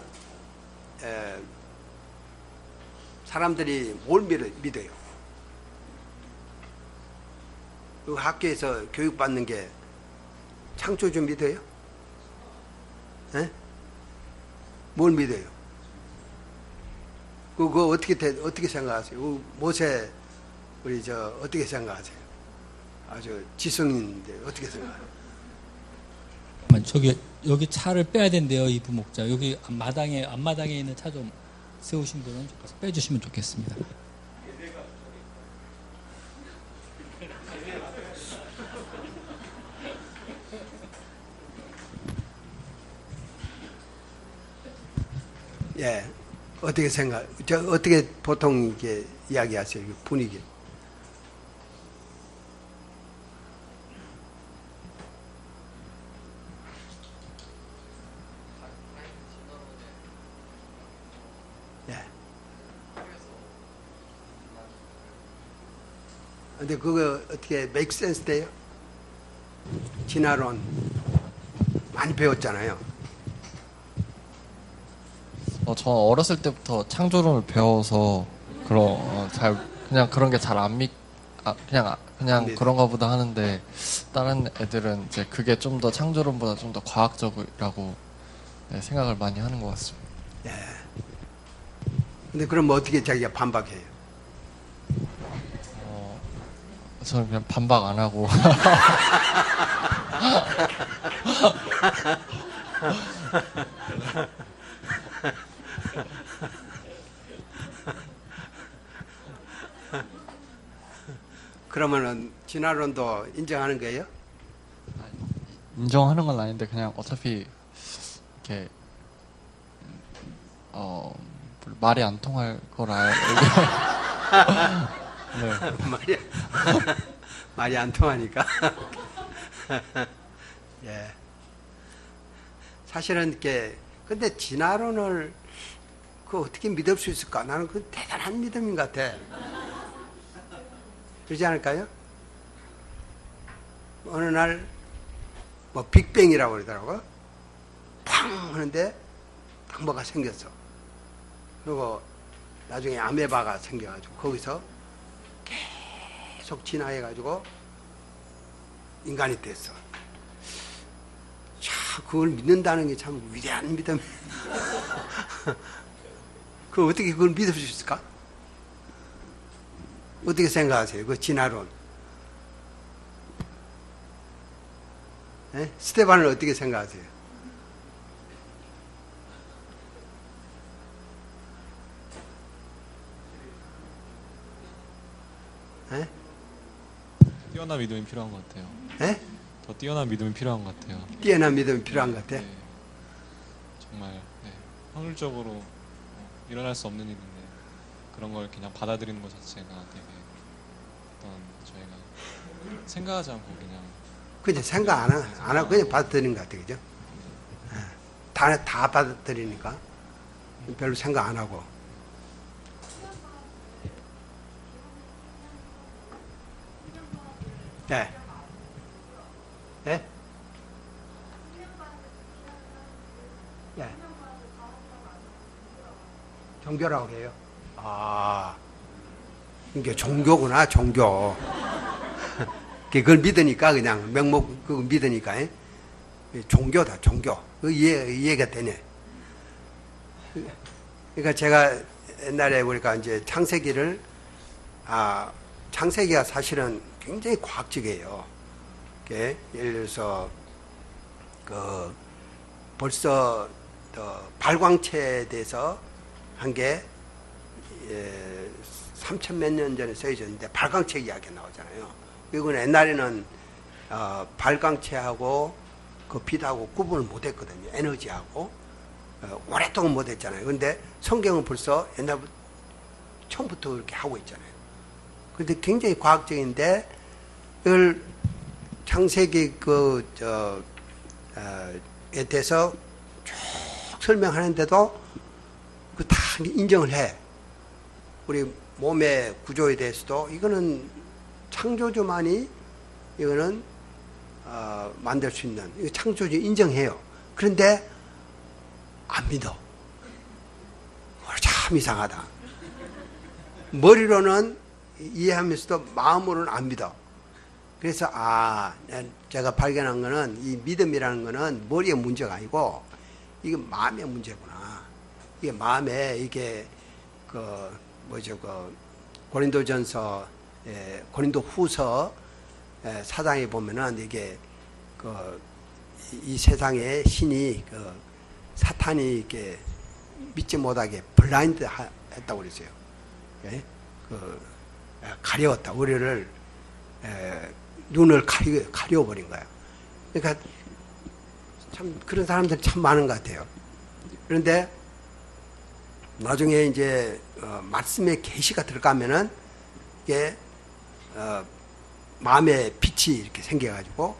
사람들이 뭘 믿어요? 그 학교에서 교육받는 게 창조주 믿어요? 에? 뭘 믿어요? 그거 어떻게 생각하세요? 모세, 우리 어떻게 생각하세요? 아주 지성인인데 어떻게 생각해요? 여기 차를 빼야 된대요, 이 부목자. 여기 앞마당에 있는 차 좀 세우신 분은 빼주시면 좋겠습니다. 예, 어떻게 어떻게 보통 이게 이야기하세요, 분위기? 근데 그거 어떻게 make sense 돼요? 진화론 많이 배웠잖아요. 저는 어렸을 때부터 창조론을 배워서 그냥 그런 게 잘 안 그냥 그런가 보다 하는데, 다른 애들은 이제 그게 좀 더 창조론보다 좀 더 과학적이라고 생각을 많이 하는 것 같습니다. 예. 근데 그럼 어떻게 자기가 반박해요? 저는 그냥 반박 안 하고 그러면은 진화론도 인정하는 거예요? 인정하는 건 아닌데, 그냥 어차피 이렇게 말이 안 통할 거라. 네. 말이 안 통하니까. 예. 사실은 근데 진화론을 어떻게 믿을 수 있을까? 나는 그 대단한 믿음인 것 같아. 그러지 않을까요? 어느 날 빅뱅이라고 그러더라고요. 팡 하는데 딱 뭐가 생겼어. 그리고 나중에 아메바가 생겨가지고 거기서 계속 진화해가지고 인간이 됐어. 자, 그걸 믿는다는 게 참 위대한 믿음. 그 어떻게 그걸 믿을 수 있을까? 어떻게 생각하세요? 그 진화론. 예? 스테반을 어떻게 생각하세요? 예? 뛰어난 믿음이 필요한 것 같아요. 예? 더 뛰어난 믿음이 필요한 것 같아요. 뛰어난 믿음이 필요한 것 같아. 네, 정말 네, 확률적으로 일어날 수 없는 일인데 그런 걸 그냥 받아들이는 것 자체가 되게 어떤 저희가 생각하지 않고 그냥 그냥 생각 안 하고 그냥 받아들이는 것 같아, 그죠? 예. 다 받아들이니까 별로 생각 안 하고. 예. 예? 예. 종교라고 해요. 아, 이게 종교구나, 종교. 그걸 믿으니까 그냥 명목 그거 믿으니까 종교다, 종교. 그 이해가 되네. 그러니까 제가 옛날에 우리가 이제 창세기를 창세기가 사실은 굉장히 과학적이에요. 예를 들어서 그 벌써 발광체에 대해서 한 게 3천 몇 년 전에 써있었는데 발광체 이야기가 나오잖아요. 이건 옛날에는 발광체하고 그 빛하고 구분을 못했거든요. 에너지하고 오랫동안 못했잖아요. 근데 성경은 벌써 옛날부터 처음부터 그렇게 하고 있잖아요. 근데 굉장히 과학적인데 이걸 창세기 에 대해서 쭉 설명하는데도 그 다 인정을 해. 우리 몸의 구조에 대해서도 이거는 창조주만이 이거는 만들 수 있는 이거 창조주 인정해요. 그런데 안 믿어. 참 이상하다. 머리로는 이해하면서도 마음으로는 안 믿어. 그래서 제가 발견한 거는 이 믿음이라는 거는 머리의 문제가 아니고 이게 마음의 문제구나. 이게 마음에 이게 고린도전서 고린도후서 4장에 보면은 이게 이 세상의 신이 사탄이 이렇게 믿지 못하게 블라인드 했다고 그랬어요. 예? 가려웠다. 우리를 눈을 가려버린 거야. 그러니까 참 그런 사람들이 참 많은 것 같아요. 그런데 나중에 이제 말씀의 계시가 들어가면은 이게 마음에 빛이 이렇게 생겨가지고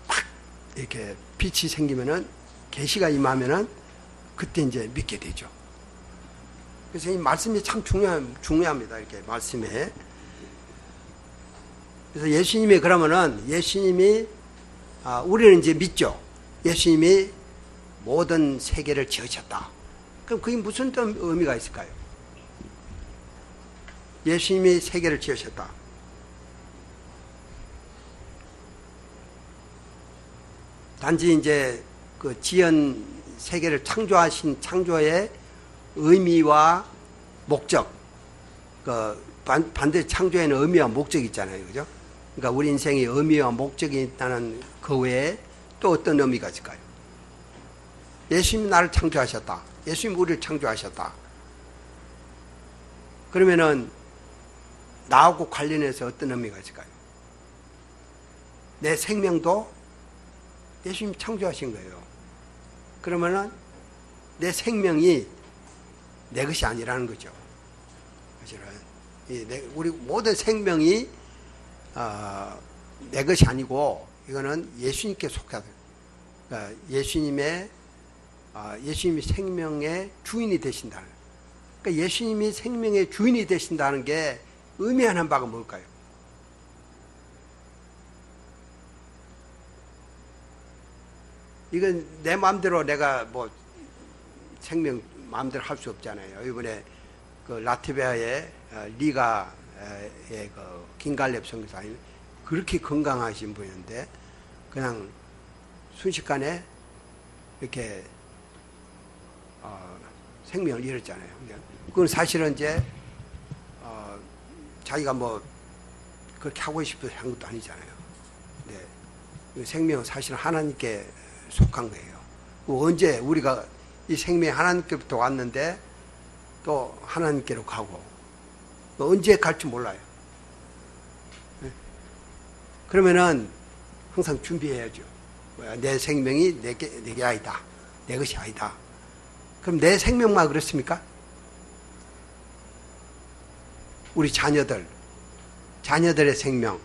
딱 이렇게 빛이 생기면은 계시가 임하면은 그때 이제 믿게 되죠. 그래서 이 말씀이 참 중요합니다. 이렇게 말씀에. 그래서 예수님이 그러면은 예수님이 우리는 이제 믿죠. 예수님이 모든 세계를 지으셨다. 그럼 그게 무슨 의미가 있을까요? 예수님이 세계를 지으셨다. 단지 이제 그 지은 세계를 창조하신 창조의 의미와 목적, 반드시 창조에는 의미와 목적이 있잖아요. 그죠? 그러니까 우리 인생에 의미와 목적이 있다는 그 외에 또 어떤 의미가 있을까요? 예수님이 나를 창조하셨다. 예수님이 우리를 창조하셨다. 그러면은 나하고 관련해서 어떤 의미가 있을까요? 내 생명도 예수님이 창조하신 거예요. 그러면은 내 생명이 내 것이 아니라는 거죠. 사실은 우리 모든 생명이 내 것이 아니고 이거는 예수님께 속하다. 그러니까 예수님이 생명의 주인이 되신다는. 그러니까 예수님이 생명의 주인이 되신다는 게 의미하는 바가 뭘까요? 이건 내 마음대로 내가 뭐 생명 마음대로 할 수 없잖아요. 이번에 그 라트비아의 리가 그 김갈렙 선교사님 그렇게 건강하신 분인데 그냥 순식간에 이렇게 생명을 잃었잖아요. 그건 사실은 이제 자기가 뭐 그렇게 하고 싶어서 한 것도 아니잖아요. 네. 생명은 사실 하나님께 속한 거예요. 언제 우리가 이 생명이 하나님께부터 왔는데 또 하나님께로 가고 또 언제 갈지 몰라요. 네. 그러면은 항상 준비해야죠. 내 생명이 내게 아니다. 내 것이 아니다. 그럼 내 생명만 그렇습니까? 우리 자녀들의 생명,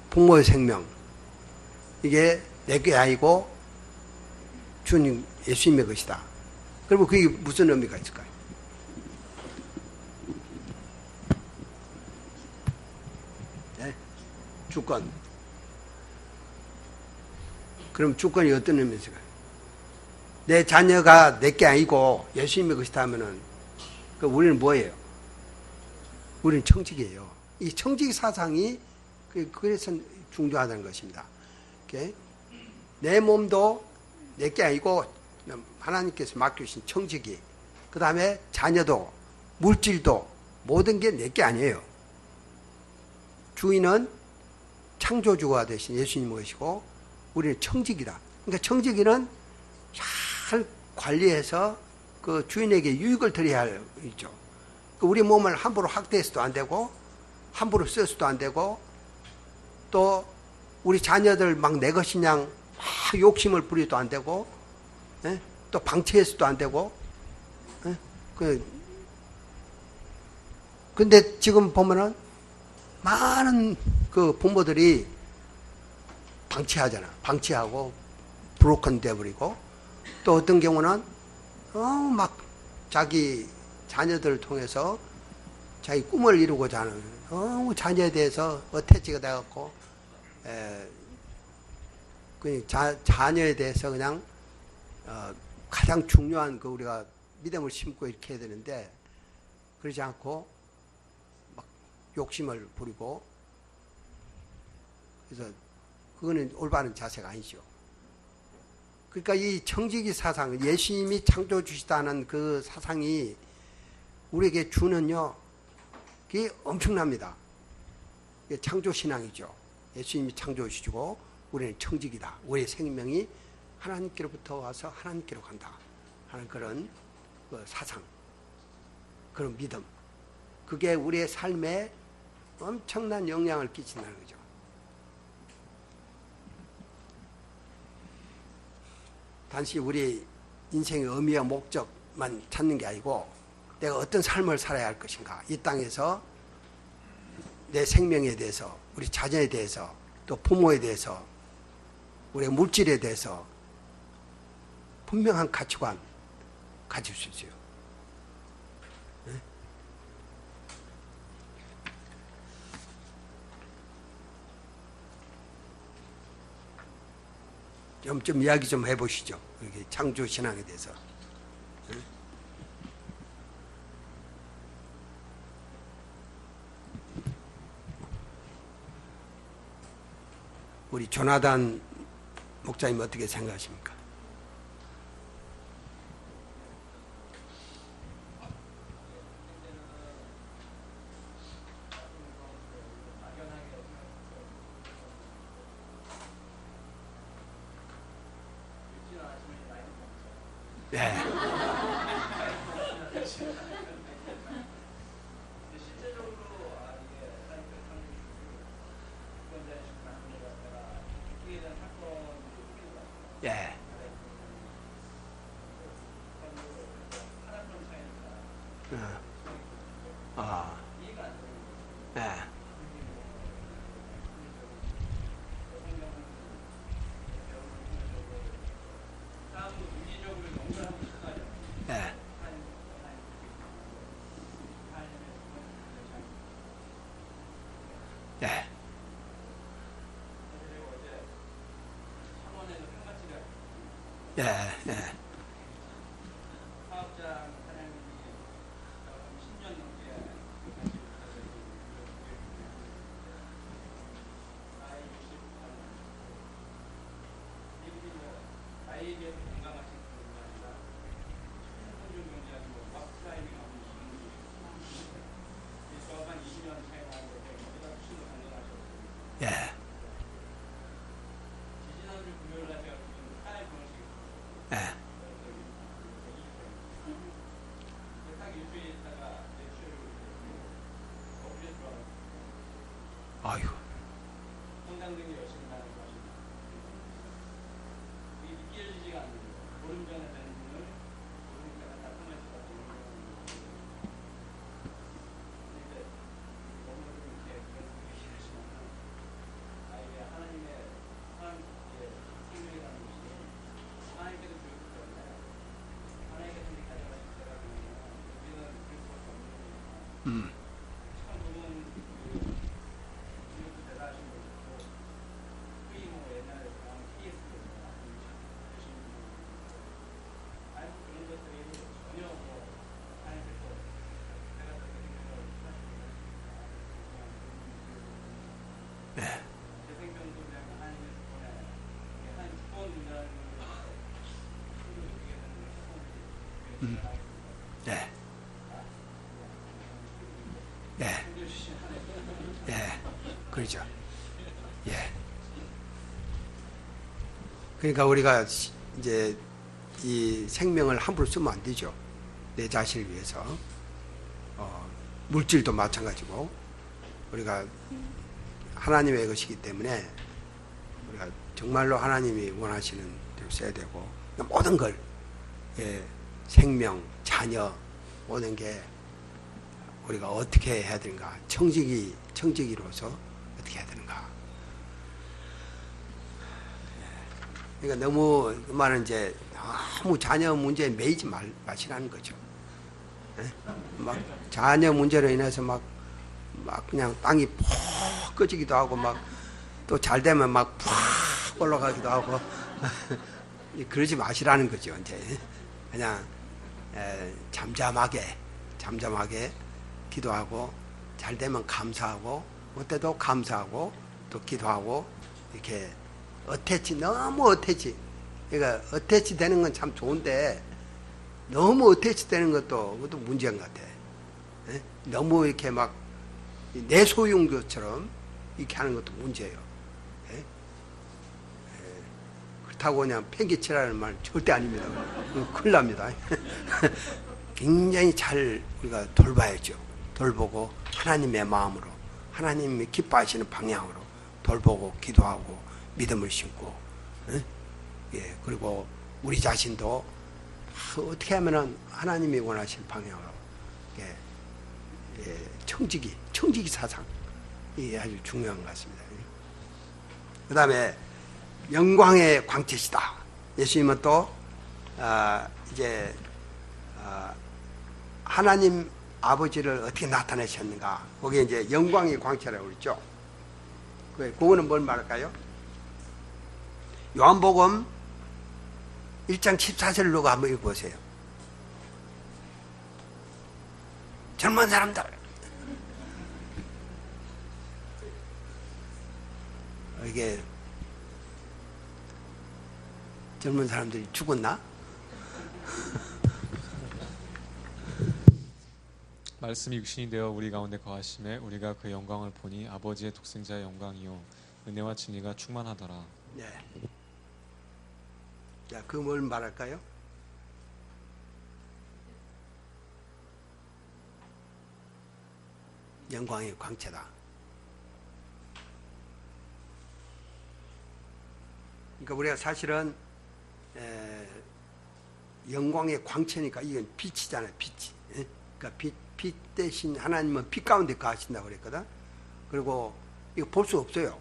부모의 생명, 이게 내게 아니고 주님, 예수님의 것이다. 그러면 그게 무슨 의미가 있을까요? 네? 주권. 그럼 주권이 어떤 의미가 있을까요? 내 자녀가 내게 아니고 예수님의 것이다 하면은 우리는 뭐예요? 우리는 청직이에요. 이 청직 사상이 그래서 중요하다는 것입니다. 내 몸도 내게 아니고 하나님께서 맡겨주신 청직이, 그 다음에 자녀도 물질도 모든 게 내게 아니에요. 주인은 창조주가 되신 예수님 것이고 우리는 청직이다. 그러니까 청직이는 잘 관리해서 그 주인에게 유익을 드려야 할 있죠. 우리 몸을 함부로 학대해서도 안 되고 함부로 써서도 안 되고 또 우리 자녀들 막 내 것이냐 막 욕심을 부려도 안 되고 또 방치해서도 안 되고 근데 지금 보면은 많은 그 부모들이 방치하잖아. 방치하고 브로큰 돼버리고 또 어떤 경우는 막 자기 자녀들을 통해서 자기 꿈을 이루고자 하는 자녀에 대해서 어태치가 돼갖고 자녀에 대해서 그냥 가장 중요한 그 우리가 믿음을 심고 이렇게 해야 되는데 그러지 않고 막 욕심을 부리고 그래서 그거는 올바른 자세가 아니죠. 그러니까 이 청지기 사상, 예수님이 창조주시다는 그 사상이 우리에게 주는요, 그게 엄청납니다. 이게 창조신앙이죠. 예수님이 창조주시고 우리는 청지기다. 우리의 생명이 하나님께로부터 와서 하나님께로 간다 하는 그런 그 사상, 그런 믿음, 그게 우리의 삶에 엄청난 영향을 끼친다는 거죠. 단지 우리 인생의 의미와 목적만 찾는 게 아니고 내가 어떤 삶을 살아야 할 것인가, 이 땅에서 내 생명에 대해서, 우리 자녀에 대해서, 또 부모에 대해서, 우리의 물질에 대해서 분명한 가치관 가질 수 있어요. 네? 좀 이야기 좀 해보시죠. 창조 신앙에 대해서. 네? 우리 조나단 목사님 어떻게 생각하십니까? 네. 예. 예. 예. 예. 예. 예. 네. 네. 예. 그렇죠. 예. 그러니까 우리가 이제 이 생명을 함부로 쓰면 안 되죠. 내 자신을 위해서. 물질도 마찬가지고 우리가 하나님의 것이기 때문에 우리가 정말로 하나님이 원하시는 대로 써야 되고 모든 걸 생명, 자녀 모든 게 우리가 어떻게 해야 되는가 청지기로서 어떻게 해야 되는가. 그러니까 너무 그 말은 이제 너무 자녀 문제에 매이지 마시라는 거죠. 막 자녀 문제로 인해서 막 그냥 땅이 푹 꺼지기도 하고 막 또 잘 되면 막 푹 올라가기도 하고 그러지 마시라는 거죠. 이제 그냥 잠잠하게 기도하고 잘 되면 감사하고 못 돼도 감사하고 또 기도하고 이렇게 너무 어태치. 그러니까 어태치 되는 건 참 좋은데 너무 어태치 되는 그것도 문제인 것 같아. 너무 이렇게 막 내 소유인 것처럼 이렇게 하는 것도 문제예요. 그렇다고 그냥 팽개치라는 말 절대 아닙니다. 큰일 납니다. 굉장히 잘 우리가 돌봐야죠. 돌보고 하나님의 마음으로 하나님이 기뻐하시는 방향으로 돌보고 기도하고 믿음을 심고 그리고 우리 자신도 어떻게 하면 하나님이 원하시는 방향으로 청지기 사상이 아주 중요한 것 같습니다. 그 다음에 영광의 광채시다. 예수님은 또 이제 하나님 아버지를 어떻게 나타내셨는가. 거기에 이제 영광의 광채라고 그랬죠. 그거는 뭘 말할까요? 요한복음 1장 14절로 한번 읽어보세요. 젊은 사람들, 이게 젊은 사람들이 죽었나? 말씀이 육신이 되어 우리 가운데 거하심에 우리가 그 영광을 보니 아버지의 독생자의 영광이요 은혜와 진리가 충만하더라. 네. 자, 그 뭘 말할까요? 영광의 광채다. 그러니까 우리가 사실은 영광의 광채니까 이건 빛이잖아요. 빛이. 그러니까 빛 대신 하나님은 빛 가운데 거하신다고 그랬거든. 그리고 이거 볼 수 없어요.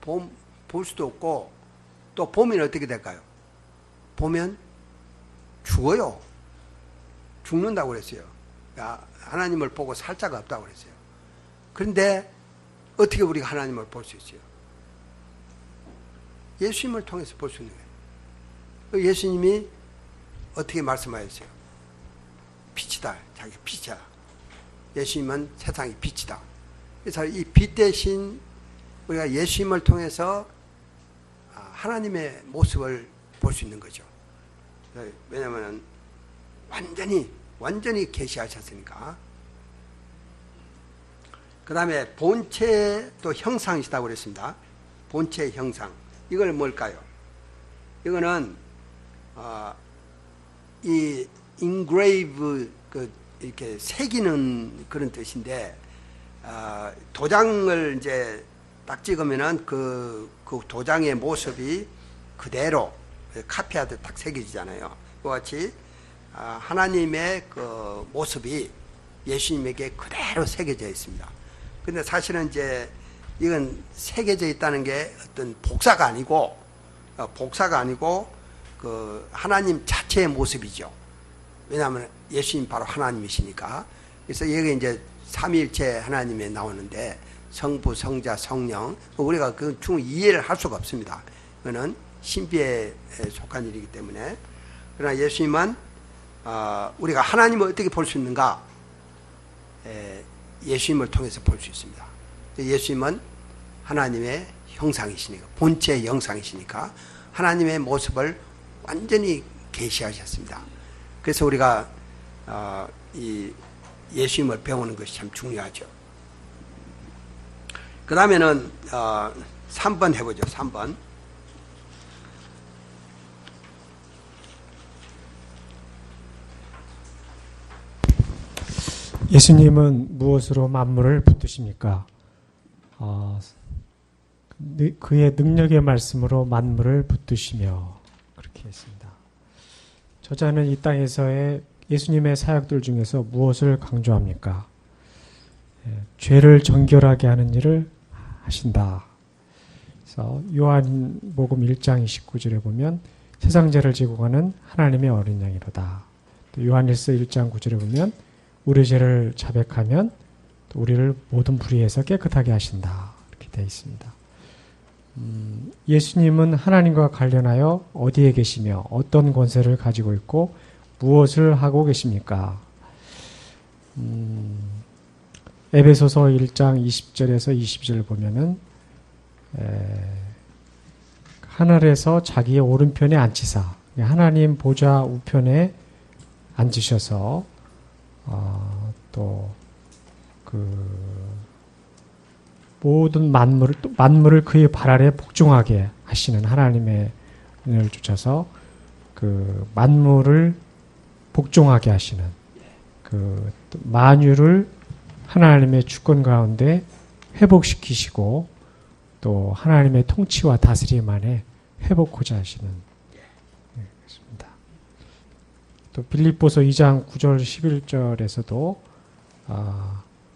볼 수도 없고 또 보면 어떻게 될까요? 보면 죽어요. 죽는다고 그랬어요. 하나님을 보고 살 자가 없다고 그랬어요. 그런데 어떻게 우리가 하나님을 볼 수 있어요? 예수님을 통해서 볼 수 있는 거예요. 예수님이 어떻게 말씀하셨어요? 빛이다. 자기 빛이야. 예수님은 세상의 빛이다. 그래서 이 빛 대신 우리가 예수님을 통해서 하나님의 모습을 볼 수 있는 거죠. 왜냐하면 완전히 계시하셨으니까. 그 다음에 본체의 또 형상이시다고 그랬습니다. 본체의 형상. 이걸 뭘까요? 이거는 이 engrave 이렇게 새기는 그런 뜻인데 도장을 이제 딱 찍으면은 그 도장의 모습이 그대로 카피하듯 딱 새겨지잖아요. 그와 같이 하나님의 그 모습이 예수님에게 그대로 새겨져 있습니다. 근데 사실은 이제 이건 새겨져 있다는 게 어떤 복사가 아니고 그 하나님 자체의 모습이죠. 왜냐하면 예수님 바로 하나님이시니까. 그래서 여기 이제 삼위일체 하나님에 나오는데 성부, 성자, 성령, 우리가 그 중 이해를 할 수가 없습니다. 그거는 신비에 속한 일이기 때문에. 그러나 예수님은 우리가 하나님을 어떻게 볼 수 있는가? 예수님을 통해서 볼 수 있습니다. 예수님은 하나님의 형상이시니까, 본체의 형상이시니까 하나님의 모습을 완전히 계시하셨습니다. 그래서 우리가 이 예수님을 배우는 것이 참 중요하죠. 그 다음에는 3번 해보죠. 3번. 예수님은 무엇으로 만물을 붙드십니까? 그의 능력의 말씀으로 만물을 붙드시며, 그렇게 했습니다. 저자는 이 땅에서의 예수님의 사역들 중에서 무엇을 강조합니까? 죄를 정결하게 하는 일을 하신다. 그래서 요한복음 1장 29절에 보면 세상 죄를 지고 가는 하나님의 어린 양이로다. 또 요한일서 1장 9절에 보면 우리 죄를 자백하면 또 우리를 모든 불의에서 깨끗하게 하신다. 이렇게 되어 있습니다. 예수님은 하나님과 관련하여 어디에 계시며 어떤 권세를 가지고 있고 무엇을 하고 계십니까? 에베소서 1장 20절에서 22절을 보면은 하늘에서 자기의 오른편에 앉히사, 하나님 보좌 우편에 앉으셔서 또 모든 만물을 그의 발 아래 복종하게 하시는 하나님의 은혜를 주셔서 그 만물을 복종하게 하시는 그 만유를 하나님의 주권 가운데 회복시키시고 또 하나님의 통치와 다스림 안에 회복하고자 하시는 것입니다. 또 빌립보서 2장 9절 11절에서도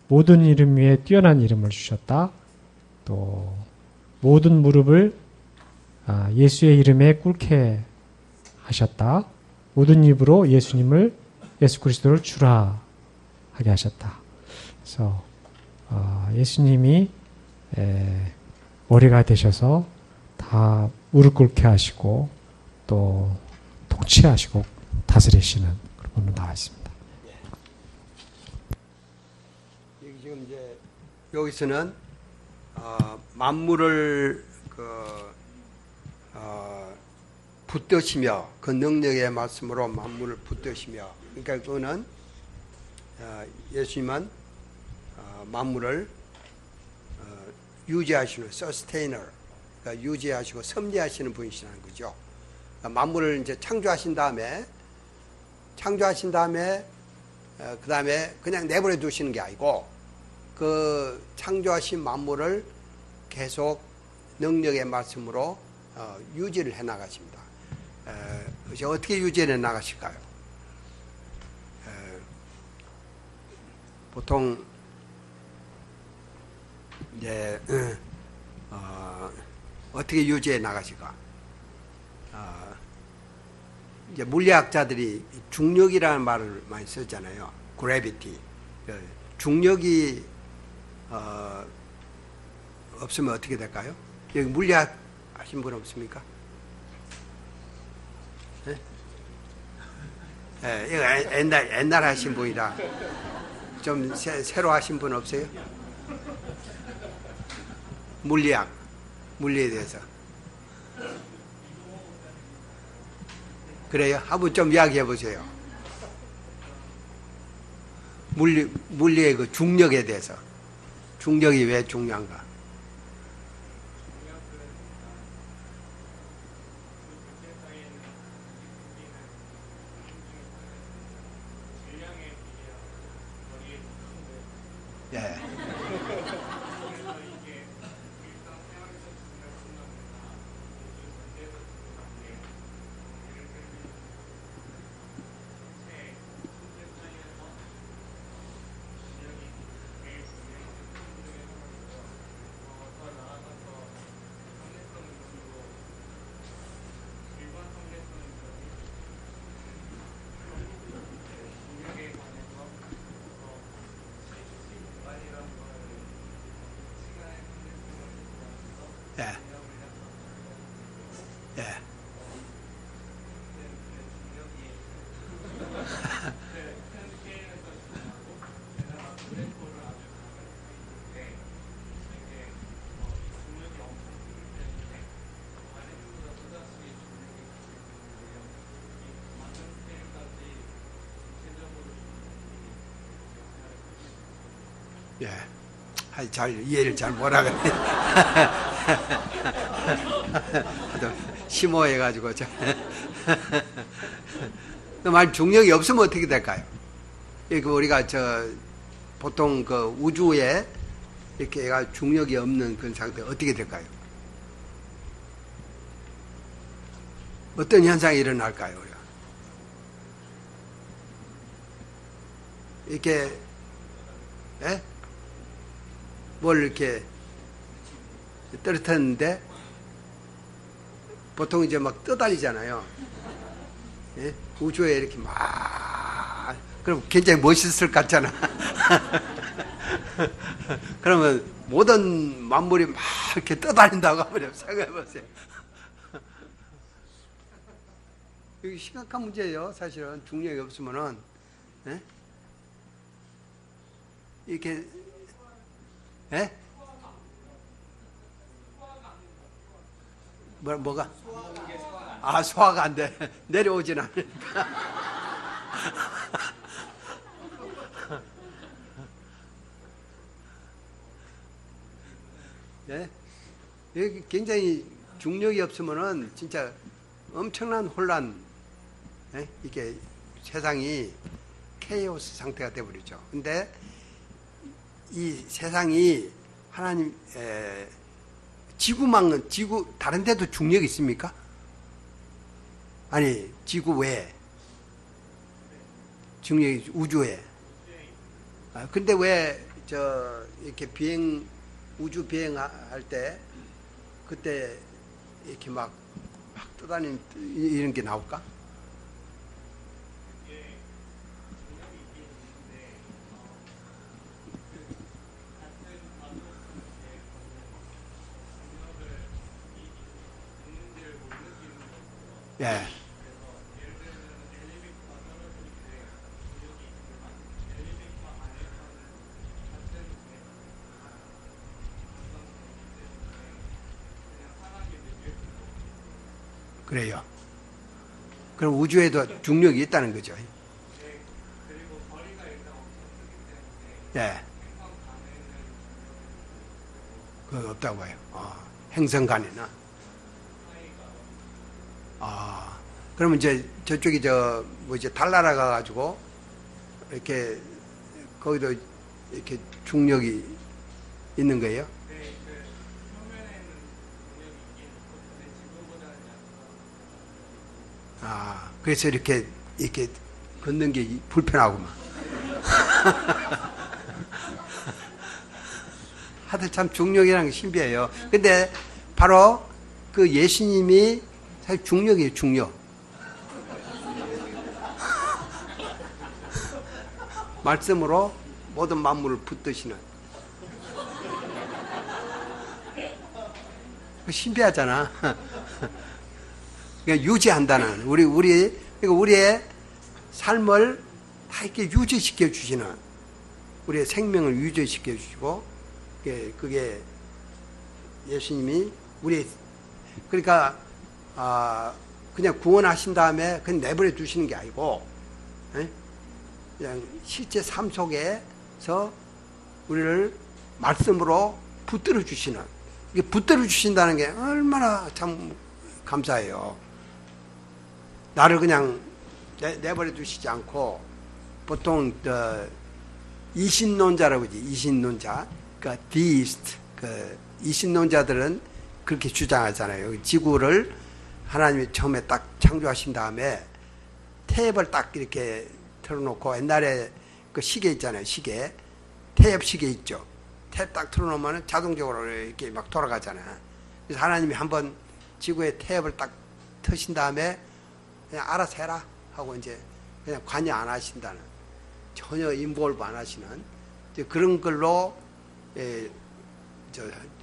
모든 이름 위에 뛰어난 이름을 주셨다. 또 모든 무릎을 예수의 이름에 꿇게 하셨다. 모든 입으로 예수 그리스도를 주라 하게 하셨다. 그래서 예수님이 머리가 되셔서 다 무릎 꿇게 하시고 또 통치하시고 다스리시는 그런 부분이 나와 있습니다. 지금 이제 여기서는 만물을 붙드시며 그 능력의 말씀으로 만물을 붙드시며, 그러니까 그거는 예수님은 만물을 유지하시는 서스테이너, 그러니까 유지하시고 섭리하시는 분이시라는 거죠. 그러니까 만물을 이제 창조하신 다음에 그 다음에 그냥 내버려 두시는 게 아니고 그 창조하신 만물을 계속 능력의 말씀으로 유지를 해 나가십니다. 그래서 어떻게 유지해 나가실까요? 보통 이제 어떻게 유지해 나가실까? 이제 물리학자들이 중력이라는 말을 많이 쓰잖아요. 그래비티. 중력이 없으면 어떻게 될까요? 여기 물리학 하신 분 없습니까? 네? 네, 이거 옛날 하신 분이라 좀 새로 하신 분 없어요? 물리에 대해서. 그래요? 한번 좀 이야기해 보세요. 물리의 그 중력에 대해서. 중력이 왜 중요한가? 예. 예. 예. 잘 이해를 잘 못하겠네. 심오해가지고 말 중력이 없으면 어떻게 될까요? 우리가 보통 그 우주에 이렇게 얘가 중력이 없는 그런 상태 어떻게 될까요? 어떤 현상이 일어날까요? 우리가 이렇게 예? 뭘 이렇게 떨어뜨렸는데 보통 이제 막 떠다니잖아요. 예? 우주에 이렇게 막 그럼 굉장히 멋있을 것 같잖아. 그러면 모든 만물이 막 이렇게 떠다닌다고 한번 생각해 보세요. 이게 심각한 문제예요. 사실은 중력이 없으면은 예? 이렇게 예? 뭐가? 아, 소화가 안 돼. 내려오진 않으니까. 예? 여기 굉장히 중력이 없으면은 진짜 엄청난 혼란, 예? 이게 세상이 케이오스 상태가 되어버리죠. 근데 이 세상이 하나님, 지구망은, 다른 데도 중력이 있습니까? 아니, 지구 외에. 중력이 우주에. 근데 왜, 이렇게 우주 비행할 때, 그때 이렇게 막 떠다니는 이런 게 나올까? 예. 그래요. 그럼 우주에도 중력이 있다는 거죠. 예. 그거 없다고 봐요. 행성 간에나. 그러면 이제 저쪽이 달나라 가가지고 이렇게 거기도 이렇게 중력이 있는 거예요? 그래서 이렇게 걷는 게 불편하구만. 하여튼 참 중력이라는 게 신비해요. 근데 바로 그 예수님이 사실 중력이에요, 중력. 말씀으로 모든 만물을 붙드시는. 신비하잖아. 그러니까 유지한다는 그러니까 우리의 삶을 다 이렇게 유지시켜 주시는, 우리의 생명을 유지시켜 주시고, 그게 예수님이 그러니까 그냥 구원하신 다음에 그냥 내버려 두시는 게 아니고, 그냥 실제 삶 속에서 우리를 말씀으로 붙들어 주시는, 이게 붙들어 주신다는 게 얼마나 참 감사해요. 나를 그냥 내버려 두시지 않고, 보통 이신론자라고 하지. 이신론자, 그러니까 디이스트, 이신론자들은 그렇게 주장하잖아요. 지구를 하나님이 처음에 딱 창조하신 다음에 탭을 딱 이렇게 틀어놓고, 옛날에 그 시계 있잖아요. 시계, 탭 시계 있죠. 탭 딱 틀어놓으면 자동적으로 이렇게 막 돌아가잖아요. 그래서 하나님이 한번 지구에 탭을 딱 트신 다음에 그냥 알아서 해라 하고 이제 그냥 관여 안 하신다는, 전혀 인볼브 안 하시는 그런 걸로,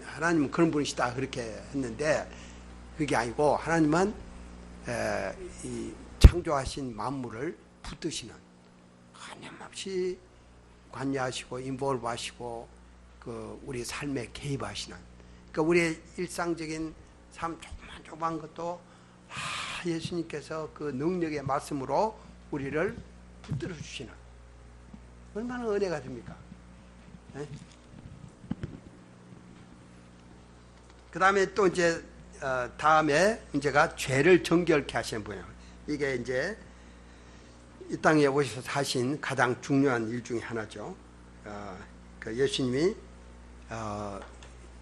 하나님은 그런 분이시다 그렇게 했는데, 그게 아니고 하나님은 이 창조하신 만물을 붙드시는, 하염없이 관여하시고 인볼브 하시고 우리 삶에 개입하시는, 그러니까 우리의 일상적인 삶 조그만 것도 예수님께서 그 능력의 말씀으로 우리를 붙들어 주시는, 얼마나 은혜가 됩니까? 그 다음에 또 이제 다음에 문제가 죄를 정결케 하시는 분이에요. 이게 이제 이 땅에 오셔서 하신 가장 중요한 일 중에 하나죠. 그 예수님이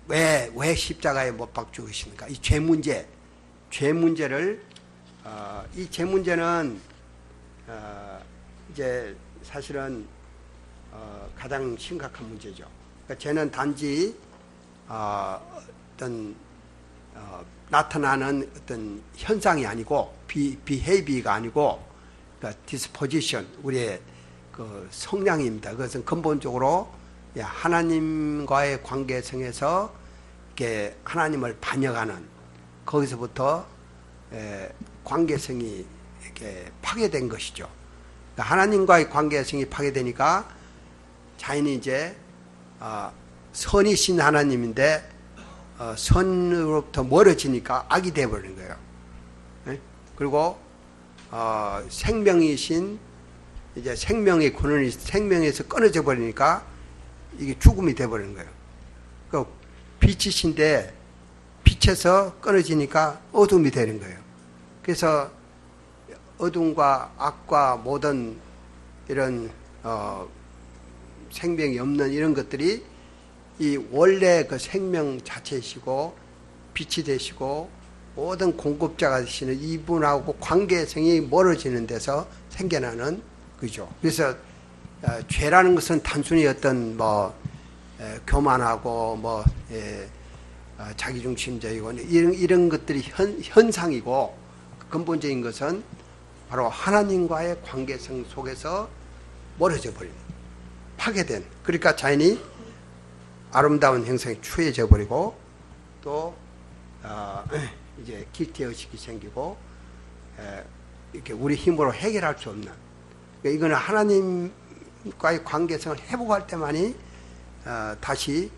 왜 십자가에 못 박혀 죽으십니까? 이 죄 문제를 이 죄 문제는 이제 사실은 가장 심각한 문제죠. 그러니까 죄는 단지 어떤 나타나는 어떤 현상이 아니고 비헤이비가 아니고 그러니까 디스포지션 우리의 그 성향입니다. 그것은 근본적으로 하나님과의 관계성에서 이렇게 하나님을 반역하는 거기서부터 관계성이 이렇게 파괴된 것이죠. 그러니까 하나님과의 관계성이 파괴되니까 자인이 이제 선이신 하나님인데 선으로부터 멀어지니까 악이 되어버리는 거예요. 그리고 생명이신 이제 생명의 근원이 생명에서 끊어져 버리니까 이게 죽음이 되어버리는 거예요. 그 빛이신데 빛에서 끊어지니까 어둠이 되는 거예요. 그래서 어둠과 악과 모든 이런 생명이 없는 이런 것들이 이 원래 그 생명 자체이시고 빛이 되시고 모든 공급자가 되시는 이분하고 관계성이 멀어지는 데서 생겨나는 거죠. 그래서 죄라는 것은 단순히 어떤 교만하고 자기중심적이고 이런 것들이 현상이고 근본적인 것은 바로 하나님과의 관계성 속에서 멀어져 버리는 파괴된 그러니까 자연이 아름다운 형상이 추해져 버리고 또 이제 길티의식이 생기고 이렇게 우리 힘으로 해결할 수 없는 그러니까 이거는 하나님과의 관계성을 회복할 때만이 다시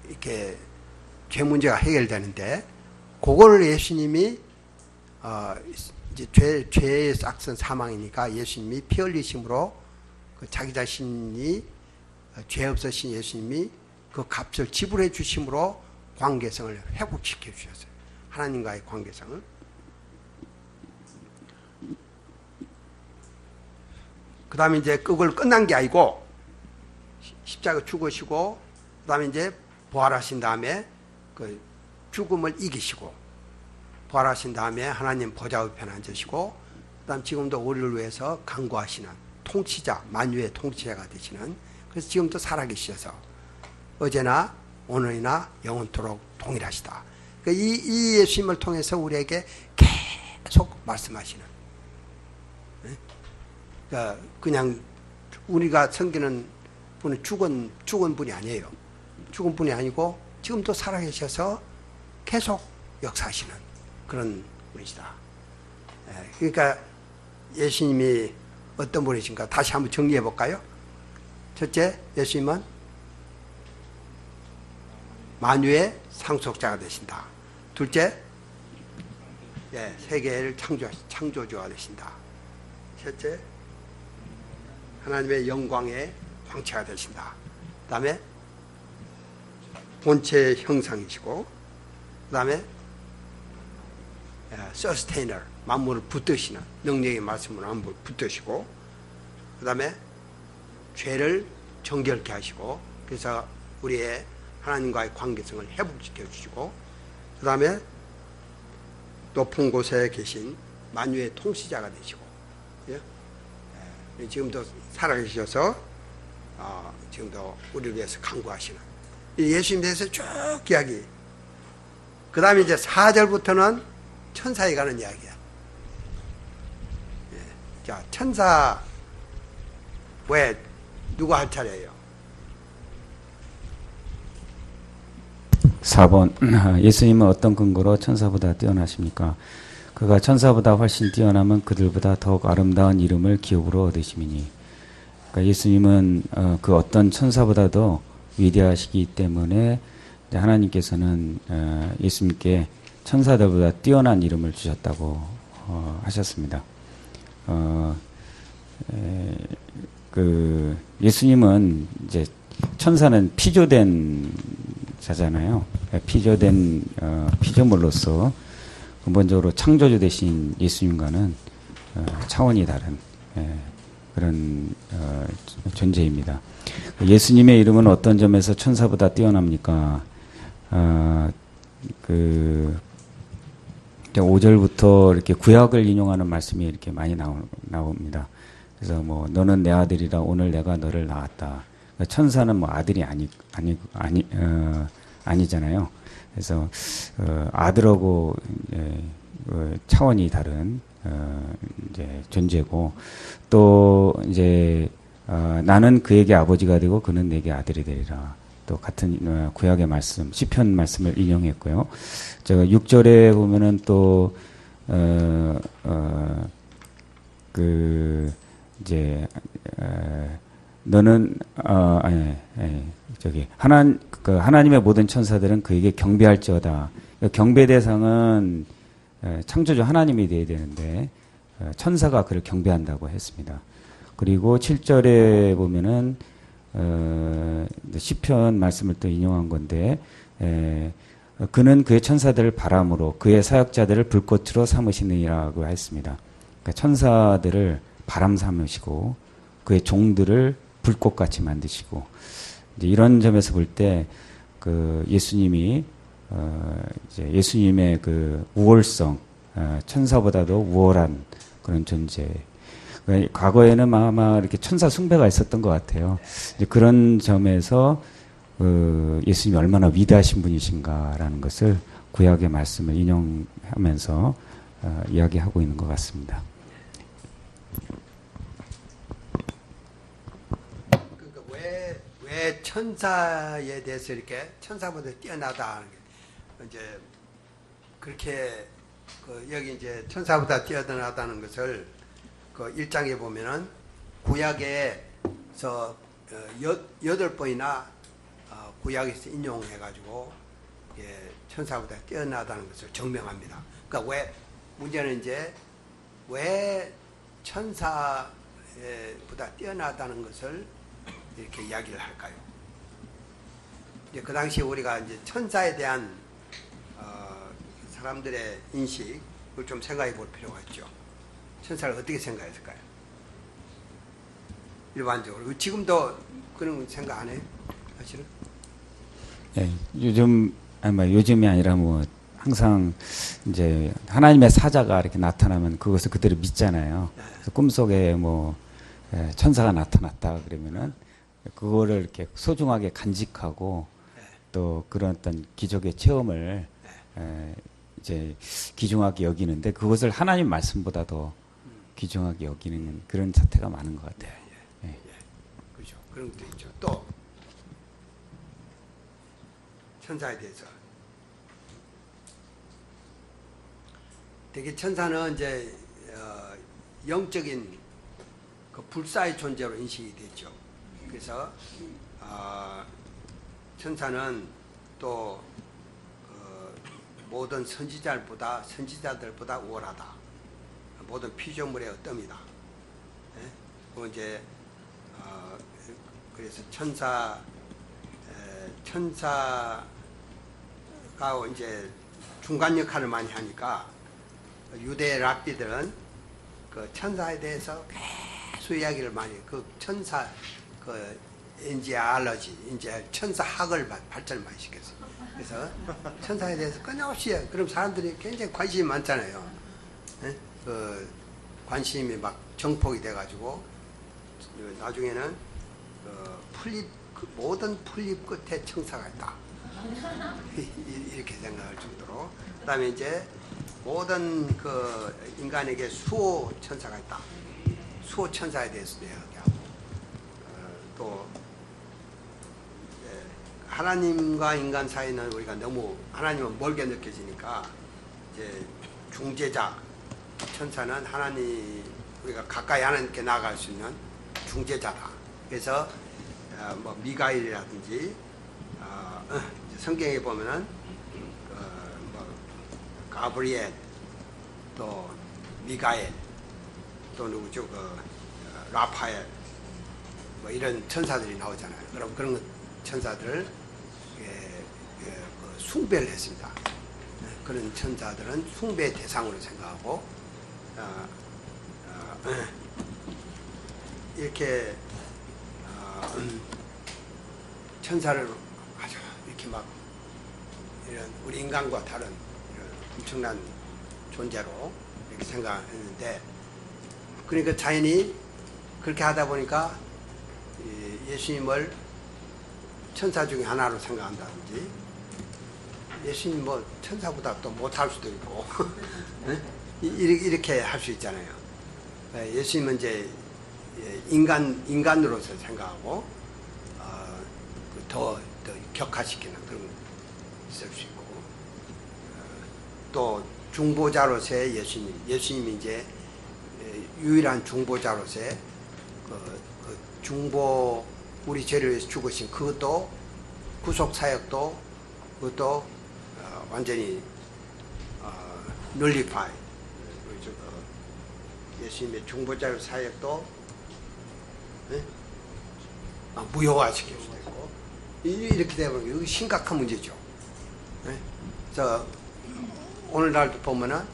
이렇게 죄 문제가 해결되는데 그거를 예수님이 이제 죄의 싹슨 사망이니까 예수님이 피 흘리심으로 그 자기 자신이 죄 없으신 예수님이 그 값을 지불해 주심으로 관계성을 회복시켜 주셨어요. 하나님과의 관계성을. 그 다음에 이제 그걸 끝난 게 아니고 십자가 죽으시고 그 다음에 이제 부활하신 다음에 그 죽음을 이기시고 부활하신 다음에 하나님 보좌 우편에 앉으시고 그 다음 지금도 우리를 위해서 간구하시는 통치자 만유의 통치자가 되시는 그래서 지금도 살아계셔서 어제나 오늘이나 영원토록 동일하시다. 그러니까 이 예수님을 통해서 우리에게 계속 말씀하시는 그러니까 그냥 우리가 섬기는 분은 죽은 분이 아니에요. 죽은 분이 아니고 지금도 살아계셔서 계속 역사하시는 그런 분이시다. 그러니까 예수님이 어떤 분이신가 다시 한번 정리해 볼까요? 첫째, 예수님은 만유의 상속자가 되신다. 둘째, 세계를 창조주가 되신다. 셋째, 하나님의 영광의 광채가 되신다. 그 다음에 본체의 형상이시고 그 다음에 서스테이너 만물을 붙드시는 능력의 말씀으로 만물을 붙드시고 그 다음에 죄를 정결케 하시고 그래서 우리의 하나님과의 관계성을 회복시켜 주시고 그 다음에 높은 곳에 계신 만유의 통치자가 되시고 지금도 살아계셔서 지금도 우리를 위해서 간구하시는 예수님에 대해서 쭉 이야기 그 다음에 이제 4절부터는 천사에 가는 이야기야. 자, 천사 왜 누가 할 차례예요? 4번 예수님은 어떤 근거로 천사보다 뛰어나십니까? 그가 천사보다 훨씬 뛰어나면 그들보다 더욱 아름다운 이름을 기업으로 얻으심이니. 그러니까 예수님은 그 어떤 천사보다도 위대하시기 때문에 하나님께서는 예수님께 천사들보다 뛰어난 이름을 주셨다고 하셨습니다. 그 예수님은 이제 천사는 피조된 자잖아요. 피조된 피조물로서 근본적으로 창조주 되신 예수님과는 차원이 다른 그런 존재입니다. 예수님의 이름은 어떤 점에서 천사보다 뛰어납니까? 그 5절부터 이렇게 구약을 인용하는 말씀이 이렇게 많이 나옵니다. 그래서 뭐 너는 내 아들이라 오늘 내가 너를 낳았다. 천사는 뭐 아들이 아니잖아요. 그래서 아들하고 차원이 다른 이제 존재고 또 이제 나는 그에게 아버지가 되고 그는 내게 아들이 되리라. 또 같은 구약의 말씀, 시편 말씀을 인용했고요. 제가 6절에 보면은 또 그 이제 너는 저기 하나님의 모든 천사들은 그에게 경배할지어다. 경배 대상은 창조주 하나님이 되어야 되는데 천사가 그를 경배한다고 했습니다. 그리고 7절에 보면은 시편 말씀을 또 인용한 건데 그는 그의 천사들을 바람으로 그의 사역자들을 불꽃으로 삼으시느니라고 했습니다. 그러니까 천사들을 바람 삼으시고 그의 종들을 불꽃같이 만드시고 이제 이런 점에서 볼 때 그 예수님이 이제 예수님의 그 우월성 천사보다도 우월한 그런 존재. 과거에는 아마 이렇게 천사 숭배가 있었던 것 같아요. 이제 그런 점에서 예수님이 얼마나 위대하신 분이신가라는 것을 구약의 말씀을 인용하면서 이야기하고 있는 것 같습니다. 그러니까 왜 천사에 대해서 이렇게 천사보다 뛰어나다 하는 게 이제 그렇게 여기 이제 천사보다 뛰어나다는 것을 그 1장에 보면은 구약에서 8번이나 구약에서 인용해가지고 천사보다 뛰어나다는 것을 증명합니다. 그러니까 왜 문제는 이제 왜 천사보다 뛰어나다는 것을 이렇게 이야기를 할까요? 이제 그 당시에 우리가 이제 천사에 대한 사람들의 인식을 좀 생각해 볼 필요가 있죠. 천사를 어떻게 생각했을까요? 일반적으로. 지금도 그런 생각 안 해요? 사실은? 네, 요즘이 아니라 뭐 항상 이제 하나님의 사자가 이렇게 나타나면 그것을 그대로 믿잖아요. 그래서 꿈속에 뭐 천사가 나타났다 그러면은 그거를 이렇게 소중하게 간직하고 또 그런 어떤 기적의 체험을 이제 귀중하게 여기는데 그것을 하나님 말씀보다도 귀중하게 여기는 그런 사태가 많은 것 같아요. 그렇죠. 그런 것도 있죠. 또 천사에 대해서 되게 천사는 이제 영적인 그 불사의 존재로 인식이 됐죠. 그래서 천사는 또 모든 선지자들보다 우월하다. 모든 피조물의 어뜸이다. 그 이제 그래서 천사가 이제 중간 역할을 많이 하니까 유대 랍비들은 그 천사에 대해서 계속 이야기를 많이 그 천사 그 엔지알러지 이제 천사학을 발전을 많이 시켰어요. 그래서 천사에 대해서 끊임없이 그럼 사람들이 굉장히 관심이 많잖아요. 그 관심이 막 정폭이 돼가지고 나중에는 모든 풀잎 끝에 천사가 있다. 이렇게 생각할 정도로. 그다음에 이제 모든 그 인간에게 수호 천사가 있다. 수호 천사에 대해서도 이야기하고 또 하나님과 인간 사이는 우리가 너무 하나님은 멀게 느껴지니까 이제 중재자 천사는 하나님 우리가 가까이 하나님께 나아갈 수 있는 중재자다. 그래서 뭐 미가엘이라든지 성경에 보면은 뭐 가브리엘 또 미가엘 또 누구죠 그 라파엘 뭐 이런 천사들이 나오잖아요. 그럼 그런 천사들을 숭배를 했습니다. 그런 천사들은 숭배의 대상으로 생각하고 이렇게 천사를 아주 이렇게 막 이런 우리 인간과 다른 이런 엄청난 존재로 이렇게 생각했는데, 그러니까 자연이 그렇게 하다 보니까 예수님을 천사 중에 하나로 생각한다든지, 예수님 뭐 천사보다 또 못할 수도 있고 이렇게 할 수 있잖아요. 예수님은 이제 인간으로서 생각하고 더 격화시키는 그런 있을 수 있고, 또 중보자로서의 예수님이 이제 유일한 중보자로서의 그 중보, 우리 죄를 위해서 죽으신 그것도, 구속 사역도 그것도 완전히 nullified, 예수님의 중보자 사역도 무효화시킬 수도 있고, 이렇게 되면 이거 심각한 문제죠. 오늘날도 보면은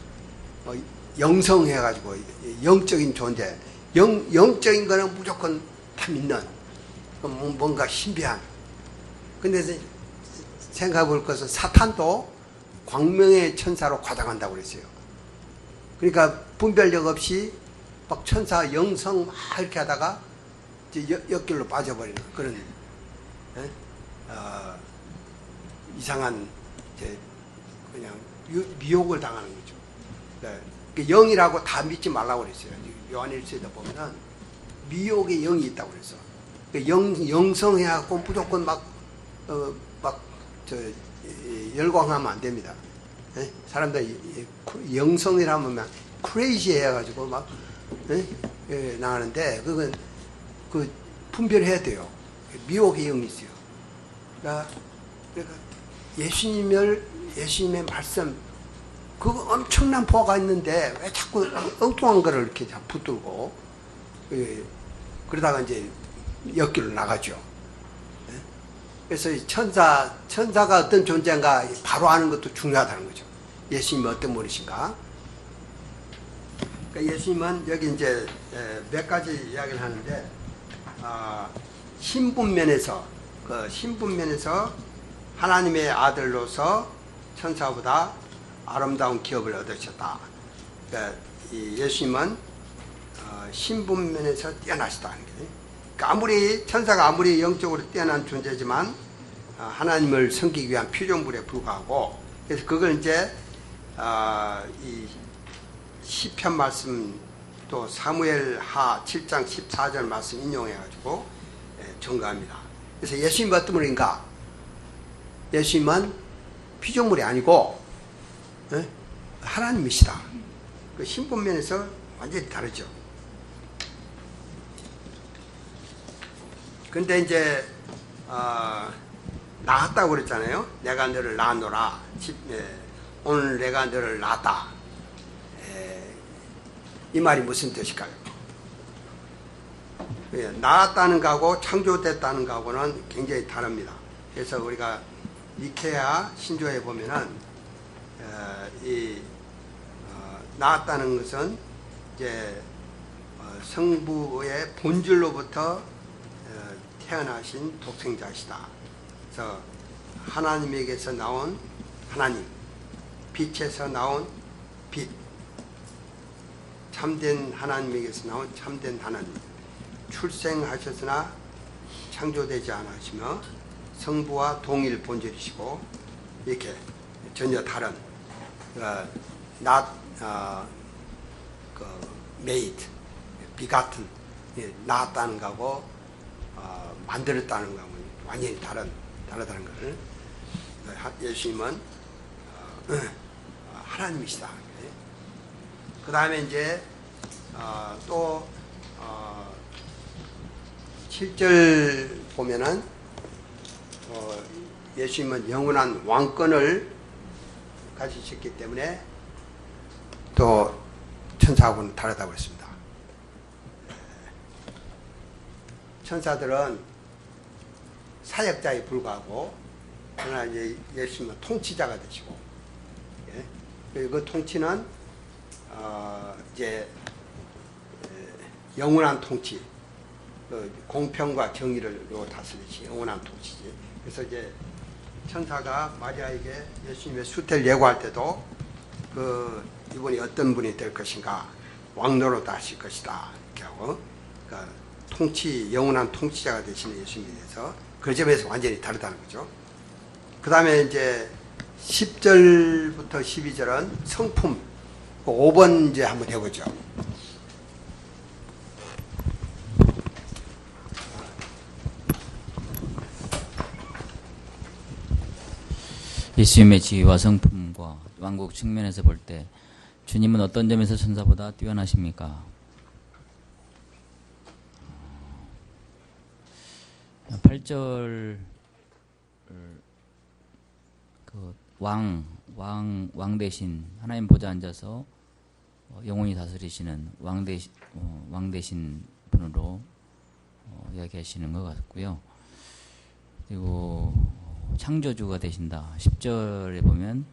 영성해가지고 영적인 존재, 영적인 거는 무조건 다 믿는, 뭔가 신비한. 근데 생각해 볼 것은 사탄도 광명의 천사로 과장한다고 그랬어요. 그러니까 분별력 없이 막 천사 영성 막 이렇게 하다가 이제 역길로 빠져버리는 그런 이상한 이제 그냥 미혹을 당하는 거죠. 그러니까 영이라고 다 믿지 말라고 그랬어요. 요한일서에도 보면은 미혹의 영이 있다고 그랬어. 그러니까 영성해갖고 무조건 열광하면 안 됩니다. 사람들 영성이라면 크레이지 해가지고 막 나가는데, 그건 분별해야 돼요. 미혹의 영이 있어요. 그러니까 예수님의 말씀, 그거 엄청난 보화가 있는데 왜 자꾸 엉뚱한 거를 이렇게 붙들고 그러다가 이제 역길로 나가죠. 그래서 천사가 어떤 존재인가 바로 아는 것도 중요하다는 거죠. 예수님이 어떤 분이신가. 그러니까 예수님은 여기 이제 몇 가지 이야기를 하는데, 신분면에서 하나님의 아들로서 천사보다 아름다운 기업을 얻으셨다. 그러니까 이 예수님은 신분면에서 뛰어나시다는 거예요. 그러니까 천사가 아무리 영적으로 뛰어난 존재지만 하나님을 섬기기 위한 피조물에 불과하고, 그래서 그걸 이제 이 시편 말씀, 또 사무엘하 7장 14절 말씀 인용해가지고 증거합니다. 그래서 예수님이 어떤 분인가? 예수님은 피조물이 아니고 하나님이시다. 그 신분면에서 완전히 다르죠. 근데 이제 낳았다고 그랬잖아요. 내가 너를 낳노라. 오늘 내가 너를 낳았다. 이 말이 무슨 뜻일까요? 낳았다는 거하고 창조됐다는 거하고는 굉장히 다릅니다. 그래서 우리가 니케아 신조에 보면은 낳았다는 것은 이제 성부의 본질로부터 태어나신 독생자시다. 그래서 하나님에게서 나온 하나님, 빛에서 나온 빛, 참된 하나님에게서 나온 참된 하나님, 출생하셨으나 창조되지 않으시며 성부와 동일 본질이시고, 이렇게 전혀 다른 made, 비같은, 낳았다는 거하고 만들었다는 거하고 완전히 다르다는 것을 예수님은 하나님이시다. 그 다음에 이제 또 7절 보면은 예수님은 영원한 왕권을 가지셨기 때문에 또 천사하고는 다르다고 했습니다. 천사들은 사역자에 불과하고, 그러나 이제 예수님은 통치자가 되시고, 예? 그리고 그 통치는 이제 영원한 통치, 그 공평과 정의를 다스리시 영원한 통치지. 그래서 이제 천사가 마리아에게 예수님의 수태를 예고할 때도 그 이분이 어떤 분이 될 것인가, 왕노릇 하실 것이다 이렇게 하고, 그러니까 통치, 영원한 통치자가 되시는 예수님에 대해서 그 점에서 완전히 다르다는 거죠. 그 다음에 이제 10절부터 12절은 성품, 5번 이제 한번 해보죠. 예수님의 지위와 성품과 왕국 측면에서 볼 때 주님은 어떤 점에서 천사보다 뛰어나십니까? 8절 그 왕 대신 하나님 보좌 앉아서 영원히 다스리시는 왕 대신 분으로 이야기하시는 것 같고요. 그리고 창조주가 되신다. 10절에 보면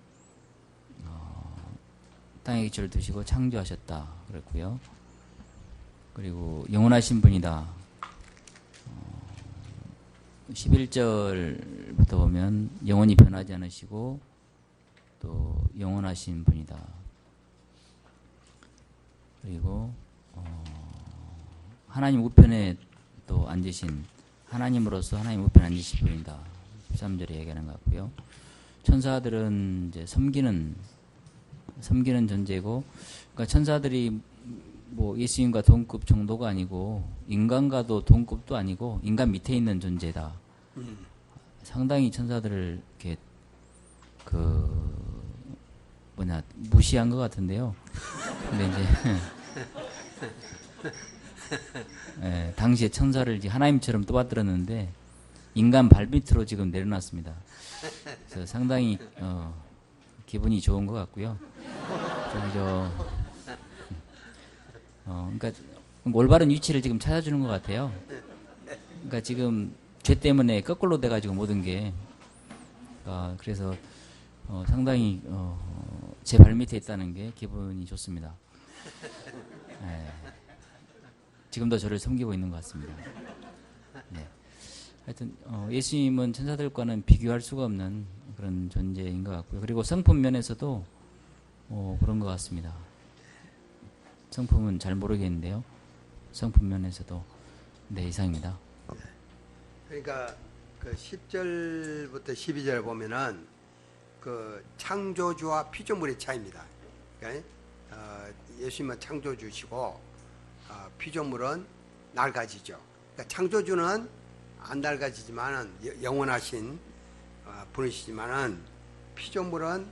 땅의 기초를 두시고 창조하셨다 그랬고요. 그리고 영원하신 분이다. 11절부터 보면 영원히 변하지 않으시고 또 영원하신 분이다. 그리고 하나님 우편에 또 앉으신, 하나님으로서 하나님 우편에 앉으신 분이다. 13절에 얘기하는 것 같고요. 천사들은 이제 섬기는 존재고, 그러니까 천사들이 뭐 예수님과 동급 정도가 아니고 인간과도 동급도 아니고 인간 밑에 있는 존재다. 상당히 천사들을 이렇게 무시한 것 같은데요. 근데 이제 예, 당시에 천사를 이제 하나님처럼 떠받들었는데 인간 발밑으로 지금 내려놨습니다. 그래서 상당히 기분이 좋은 것 같고요. 그러니까 올바른 위치를 지금 찾아주는 것 같아요. 그러니까 지금 죄 때문에 거꾸로 돼가지고 모든 게 그래서 상당히 제 발밑에 있다는 게 기분이 좋습니다. 네. 지금도 저를 섬기고 있는 것 같습니다. 네. 하여튼 예수님은 천사들과는 비교할 수가 없는 그런 존재인 것 같고요. 그리고 성품 면에서도 그런 것 같습니다. 성품은 잘 모르겠는데요. 성품 면에서도 네, 이상입니다. 그러니까 그 10절부터 12절 보면은 그 창조주와 피조물의 차이입니다. 그러니까 예수님은 창조주시고 피조물은 낡아지죠. 그러니까 창조주는 안 낡아지지만은 영원하신 분이시지만은 피조물은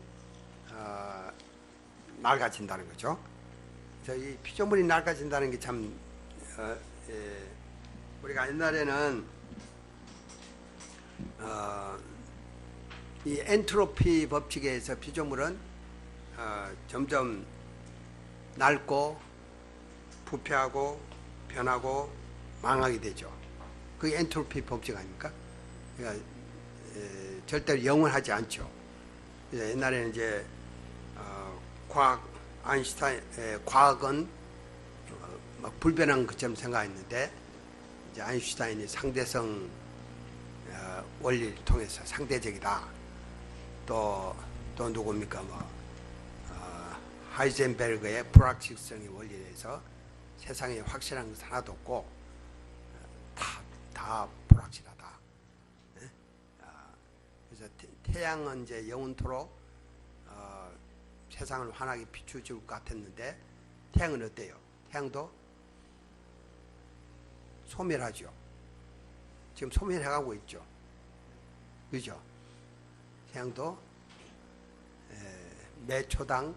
낡아진다는 거죠. 그래서 이 피조물이 낡아진다는 게 참 우리가 옛날에는 이 엔트로피 법칙에 의해서 피조물은 점점 낡고 부패하고 변하고 망하게 되죠. 그게 엔트로피 법칙 아닙니까? 그러니까 절대로 영원하지 않죠. 그래서 옛날에는 이제 과학은 막 불변한 것처럼 생각했는데 이제 아인슈타인이 상대성 원리를 통해서 상대적이다. 또 누굽니까? 하이젠베르그의 불확실성의 원리에 대해서 세상에 확실한 것은 하나도 없고 다 불확실하다. 네? 그래서 태양은 이제 영원토록 세상을 환하게 비춰줄 것 같았는데 태양은 어때요? 태양도 소멸하죠. 지금 소멸해가고 있죠. 그죠? 태양도 매 초당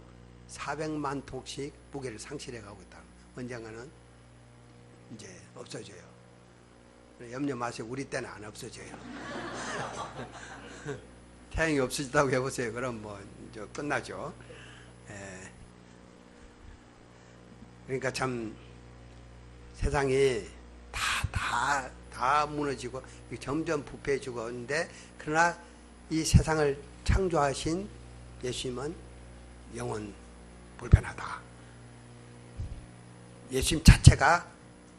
400만 톡씩 무게를 상실해가고 있다. 언젠가는 이제 없어져요. 염려 마세요. 우리 때는 안 없어져요. 태양이 없어진다고 해보세요. 그럼 뭐 이제 끝나죠. 그러니까 참 세상이 다 다 무너지고 점점 부패해지고 있는데, 그러나 이 세상을 창조하신 예수님은 영원 불변하다. 예수님 자체가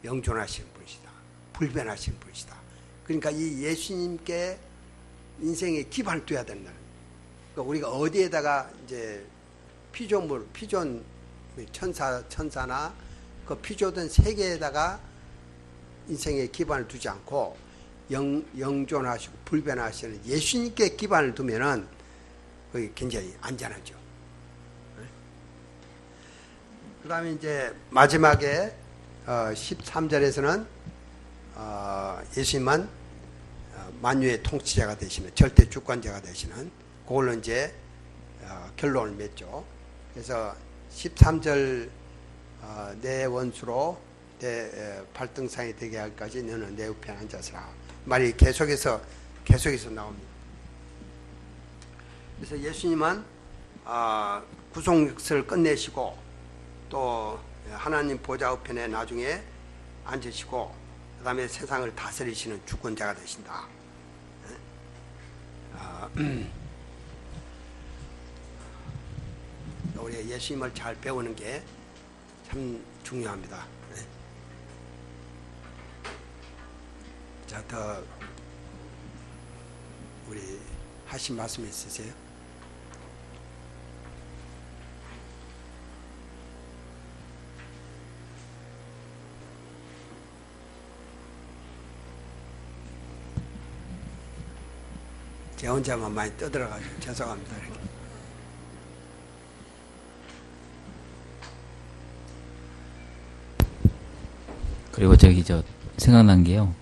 영존하신 분이시다. 불변하신 분이시다. 그러니까 이 예수님께 인생의 기반을 둬야 된다. 그러니까 우리가 어디에다가 이제 피조물, 천사나 그 피조된 세계에다가 인생의 기반을 두지 않고 영존하시고 불변하시는 예수님께 기반을 두면은 그게 굉장히 안전하죠. 그 다음에 이제 마지막에 13절에서는 예수님은 만유의 통치자가 되시는, 절대 주권자가 되시는, 그걸로 이제 결론을 맺죠. 그래서 13절 내 원수로 내 발등상이 되게 할까지 너는 내 우편에 앉아서라. 말이 계속해서 나옵니다. 그래서 예수님은 구속을 끝내시고 또 하나님 보좌 우편에 나중에 앉으시고 그 다음에 세상을 다스리시는 주권자가 되신다. 우리가 예수님을 잘 배우는 게 참 중요합니다. 자, 더 우리 하신 말씀 있으세요? 제 혼자만 많이 떠들어가지고 죄송합니다. 이렇게. 그리고 생각난 게요.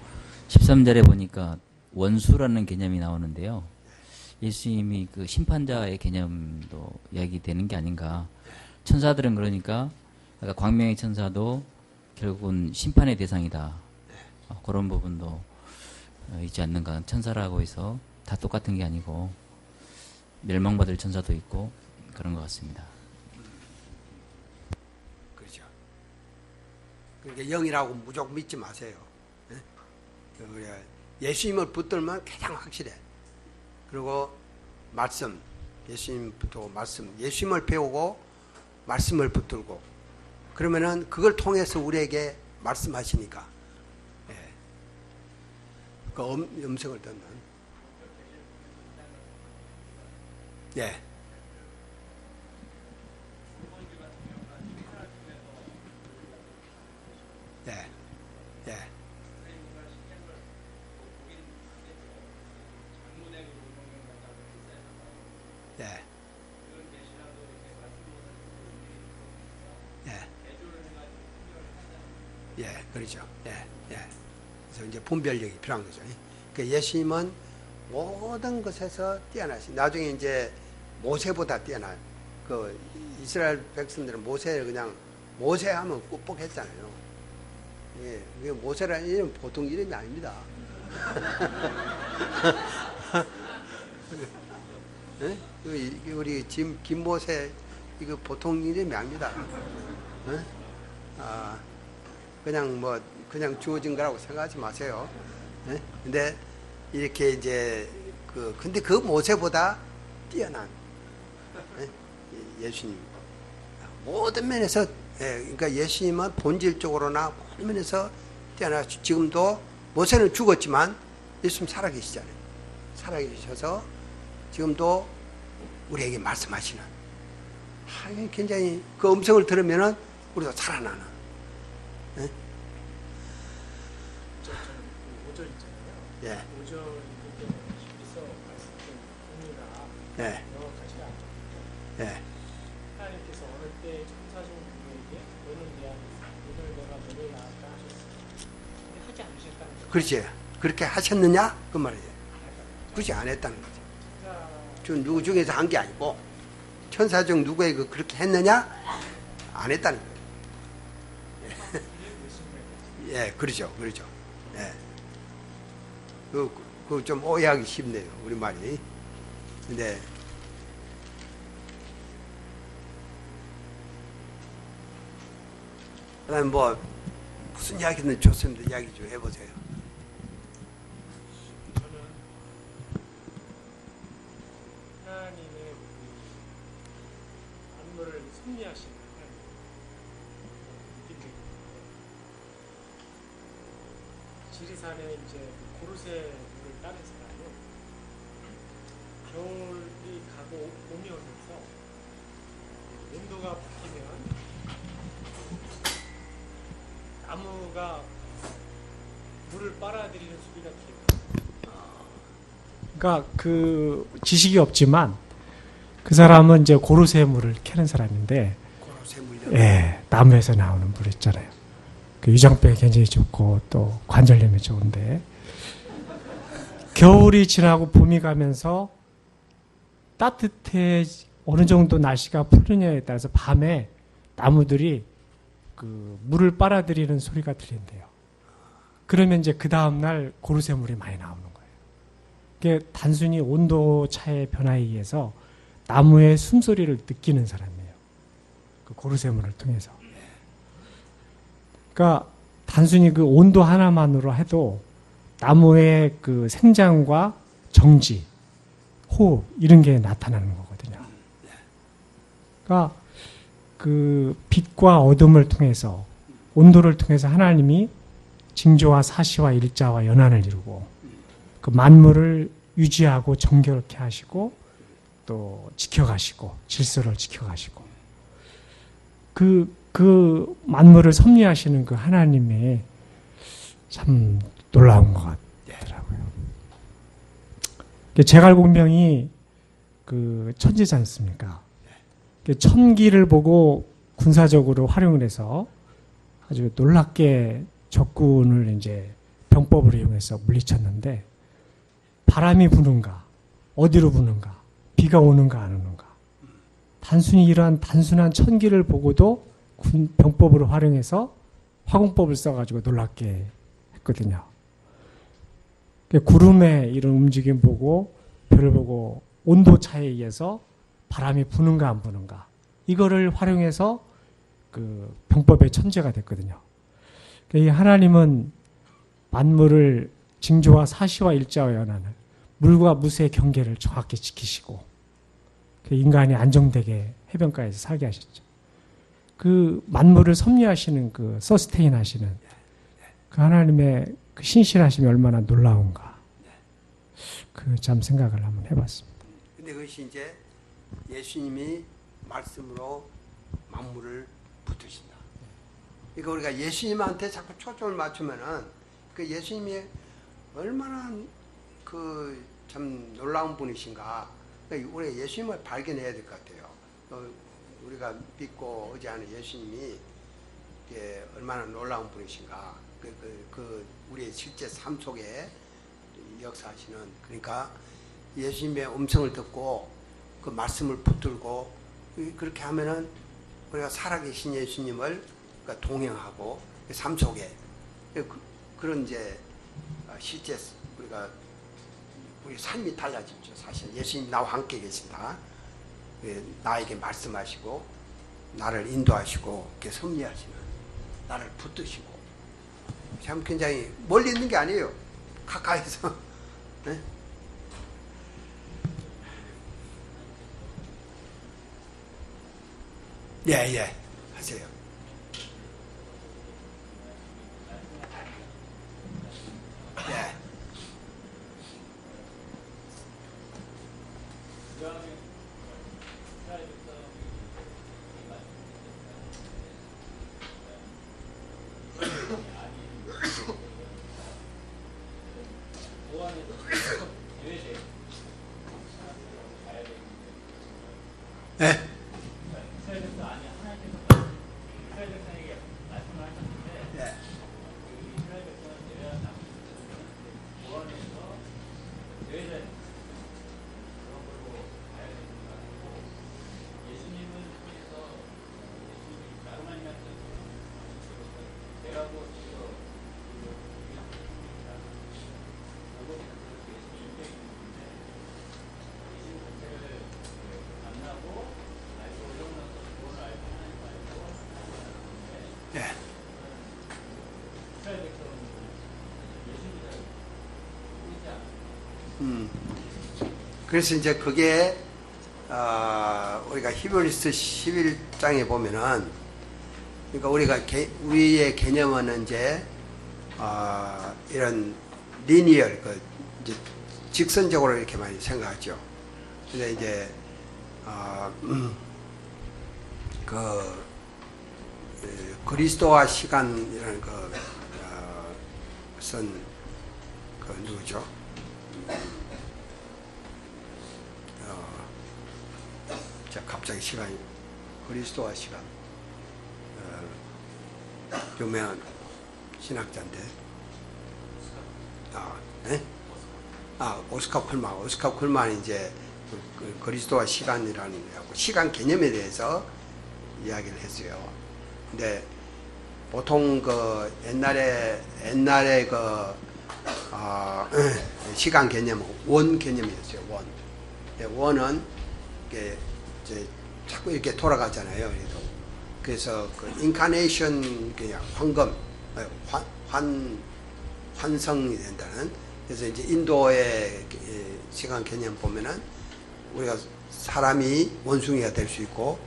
13절에 보니까 원수라는 개념이 나오는데요. 예수님이 그 심판자의 개념도 이야기되는 게 아닌가. 천사들은 그러니까 아까 광명의 천사도 결국은 심판의 대상이다. 그런 부분도 있지 않는가. 천사라고 해서 다 똑같은 게 아니고 멸망받을 천사도 있고 그런 것 같습니다. 그렇죠. 그러니까 영이라고 무조건 믿지 마세요. 예수님을 붙들면 가장 확실해. 그리고 말씀, 예수님 붙들고 말씀, 예수님을 배우고 말씀을 붙들고 그러면은 그걸 통해서 우리에게 말씀하시니까 그 음성을 듣는 예. 예. 예. 예. 예. 예, 그렇죠. 예, 예. 그래서 이제 분별력이 필요한 거죠. 그 예수님은 모든 것에서 뛰어나시. 나중에 이제 모세보다 뛰어나요. 그 이스라엘 백성들은 모세를 그냥 모세하면 꾹꾹했잖아요. 예, 모세라는 이름 보통 이름이 아닙니다. 예? 우리 지금 김모세 이거 보통 이름이 아닙니다. 예? 그냥 주어진 거라고 생각하지 마세요. 예? 근데 이렇게 이제 근데 그 모세보다 뛰어난 예수님 모든 면에서 그러니까 예수님은 본질적으로나 모든 면에서 뛰어나. 지금도 모세는 죽었지만 예수님 살아계시잖아요. 살아계셔서 지금도 우리에게 말씀하시는 굉장히 그 음성을 들으면은 우리가 살아나는. 네? 5절 있잖아요. 예. 5절 여기서 말씀드린 의미가 네. 명확하지가 않죠. 네. 하나님께서 어느 때 천사종 누구에게 너는 내 안에 있어. 오늘 내가 너를 낳았다 하셨습니다. 근데 하지 않으셨다는 거죠. 그렇지. 그렇게 하셨느냐? 그 말이에요. 그렇지 안 했다는 거죠. 누구 중에서 한 게 아니고 천사 중 누구에게 그렇게 했느냐? 안 했다는 거예요. 예, 그렇죠. 그렇죠. 예. 그 좀 오해하기 쉽네요. 우리 말이. 근데 그다음에 무슨 이야기는 좋습니다. 이야기 좀 해보세요. 섭리하시는 지리산에 이제 고르쇠를 따는 사람은 겨울이 가고 봄이 오면서 온도가 바뀌면 나무가 물을 빨아들이는 소리가 들려요. 그러니까 그 지식이 없지만 그 사람은 이제 고르쇠 물을 캐는 사람인데, 예, 나무에서 나오는 물 있잖아요. 그 위장병에 굉장히 좋고 또 관절염에 좋은데, 겨울이 지나고 봄이 가면서 따뜻해 어느 정도 날씨가 풀리냐에 따라서 밤에 나무들이 그 물을 빨아들이는 소리가 들린대요. 그러면 이제 그 다음날 고르쇠 물이 많이 나오는 거예요. 이게 단순히 온도 차의 변화에 의해서 나무의 숨소리를 느끼는 사람이에요. 그 고르쇠 물을 통해서. 그러니까 단순히 그 온도 하나만으로 해도 나무의 그 생장과 정지, 호흡 이런 게 나타나는 거거든요. 그러니까 그 빛과 어둠을 통해서, 온도를 통해서 하나님이 징조와 사시와 일자와 연한을 이루고 그 만물을 유지하고 정결케 하시고 또 지켜가시고 질서를 지켜가시고 그 만물을 섭리하시는 그 하나님의 참 놀라운 것 같더라고요. 제갈공명이 그 천지지 않습니까? 천기를 보고 군사적으로 활용을 해서 아주 놀랍게 적군을 이제 병법을 이용해서 물리쳤는데, 바람이 부는가, 어디로 부는가, 비가 오는가 안 오는가, 단순히 이러한 단순한 천기를 보고도 병법으로 활용해서 화공법을 써가지고 놀랍게 했거든요. 구름의 이런 움직임 보고, 별을 보고, 온도 차에 의해서 바람이 부는가 안 부는가, 이거를 활용해서 그 병법의 천재가 됐거든요. 이 하나님은 만물을 징조와 사시와 일자와 연한을, 물과 무수의 경계를 정확히 지키시고 인간이 안정되게 해변가에서 살게 하셨죠. 그 만물을 섭리하시는, 그 서스테인 하시는 그 하나님의 그 신실하심이 얼마나 놀라운가, 그 참 생각을 한번 해봤습니다. 근데 그것이 이제 예수님이 말씀으로 만물을 붙드신다. 그러니까 우리가 예수님한테 자꾸 초점을 맞추면은 그 예수님이 얼마나 그 참 놀라운 분이신가, 그러니까 우리가 예수님을 발견해야 될 것 같아요. 우리가 믿고 의지하는 예수님이 얼마나 놀라운 분이신가, 우리의 실제 삶 속에 역사하시는, 그러니까 예수님의 음성을 듣고 그 말씀을 붙들고 그렇게 하면은 우리가 살아계신 예수님을 동행하고 삶 속에 그런 이제 실제 우리 삶이 달라지죠. 사실 예수님 나와 함께 계신다. 나에게 말씀하시고 나를 인도하시고 이렇게 섭리하시는, 나를 붙드시고, 참 굉장히 멀리 있는 게 아니에요. 가까이서. 네? 예, 하세요. 예. 네. 그래서 이제 그게 우리가 히브리서 11장에 보면은 그러니까 우리의 개념은 이제 이런 리니얼 이제 직선적으로 이렇게 많이 생각하죠. 근데 이제 그리스도와 시간이라는 것은 누구죠? 갑자기 시간이 그리스도와 시간 유명한 신학자인데 오스카 쿨만이 이제 그리스도와 시간이라는 시간 개념에 대해서 이야기를 했어요. 근데 보통 옛날에 시간 개념은 원 개념이었어요. 원은 이게 이제 자꾸 이렇게 돌아가잖아요. 그래서 인카네이션 그냥 환성이 된다는. 그래서 이제 인도의 시간 개념 보면은 우리가 사람이 원숭이가 될 수 있고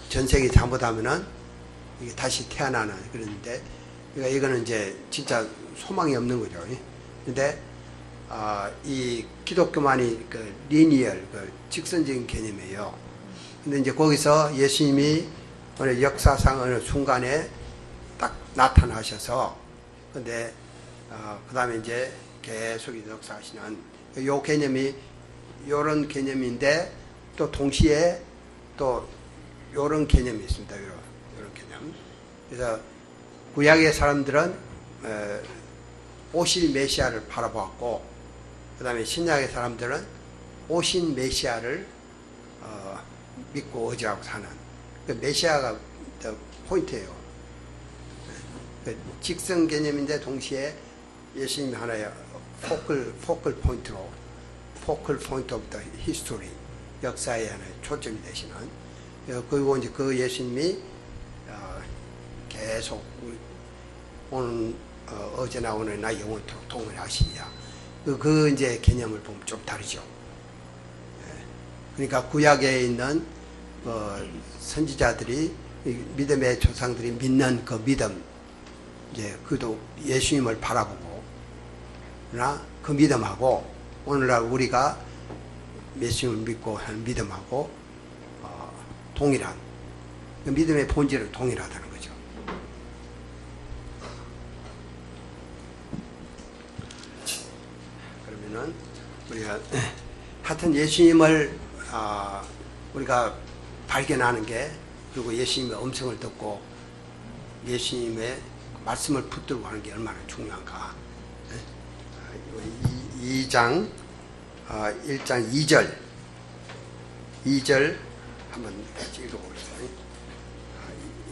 전생이 잘못하면은 이게 다시 태어나는 그런데 그러니까 이거는 이제 진짜 소망이 없는 거죠. 근데 이 기독교만이 리니얼 직선적인 개념이에요. 근데 이제 거기서 예수님이 어느 역사상 어느 순간에 딱 나타나셔서 근데 그 다음에 이제 계속 역사하시는 요 개념이 요런 개념인데 또 동시에 또 요런 개념이 있습니다. 요런 개념. 그래서 구약의 사람들은 오실 메시아를 바라보았고 그 다음에 신약의 사람들은 오신 메시아를 믿고 의지하고 사는 그 메시아가 포인트예요. 직선 개념인데 동시에 예수님이 하나의 포컬 포인트 오브 더 히스토리 역사의 하나의 초점이 되시는 그리고 이제 그 예수님이 계속 오늘 어제나 오늘나 영원토록 동일하시냐 그 이제 개념을 보면 좀 다르죠. 그러니까 구약에 있는 선지자들이 믿음의 조상들이 믿는 그 믿음 이제 그도 예수님을 바라보고 나 그 믿음하고 오늘날 우리가 예수님을 믿고 하는 믿음하고 동일한 그 믿음의 본질은 동일하다는 거죠. 그러면은 우리가 하여튼 예수님을 우리가 발견하는 게 그리고 예수님의 음성을 듣고 예수님의 말씀을 붙들고 하는 게 얼마나 중요한가. 2장 1장 2절 한번 같이 읽어보겠습니다.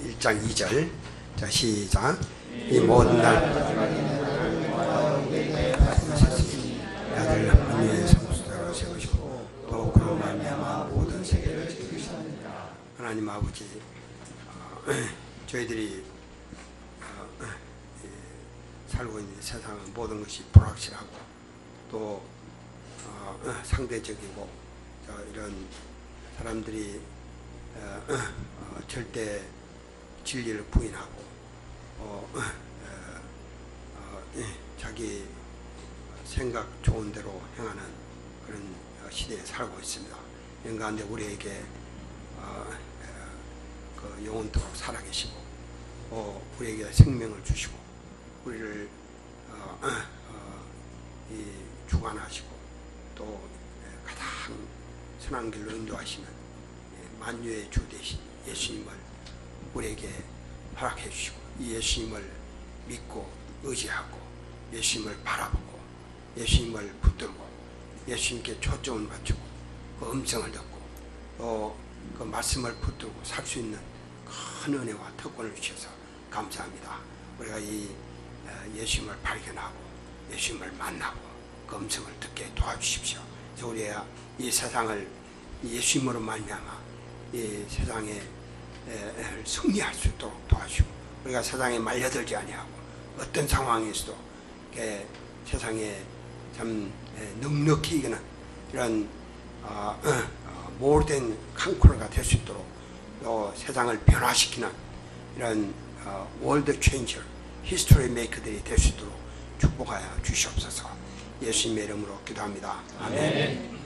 1장 2절 자 시작. 이 모든 날 아들 하나님의 성수대로 세우시고 또 그로 말미암아 모든 세계를 지키시느니라. 하나님 아버지 저희들이 살고 있는 세상은 모든 것이 불확실하고 또 상대적이고 이런 사람들이 절대 진리를 부인하고 자기 생각 좋은 대로 행하는 그런 시대에 살고 있습니다. 이런 가운데 우리에게 그 영원토록 살아계시고 우리에게 생명을 주시고 우리를 주관하시고 또 가장 선한 길로 인도하시는 만유의 주 되신 예수님을 우리에게 허락해 주시고 이 예수님을 믿고 의지하고 예수님을 바라보고 예수님을 붙들고 예수님께 초점을 맞추고 그 음성을 듣고 또 그 말씀을 붙들고 살 수 있는 큰 은혜와 특권을 주셔서 감사합니다. 우리가 이 예수님을 발견하고 예수님을 만나고 그 음성을 듣게 도와주십시오. 그래서 우리가 이 세상을 예수님으로 말미암아 이 세상에 승리할 수 있도록 도와주시고 우리가 세상에 말려들지 아니하고 어떤 상황에서도 세상에 참 넉넉히 이기는 이런 모든 칸코너가 될 수 있도록 또 세상을 변화시키는 이런 월드 체인저, 히스토리 메이커들이 될 수 있도록 축복하여 주시옵소서. 예수님의 이름으로 기도합니다. 아멘.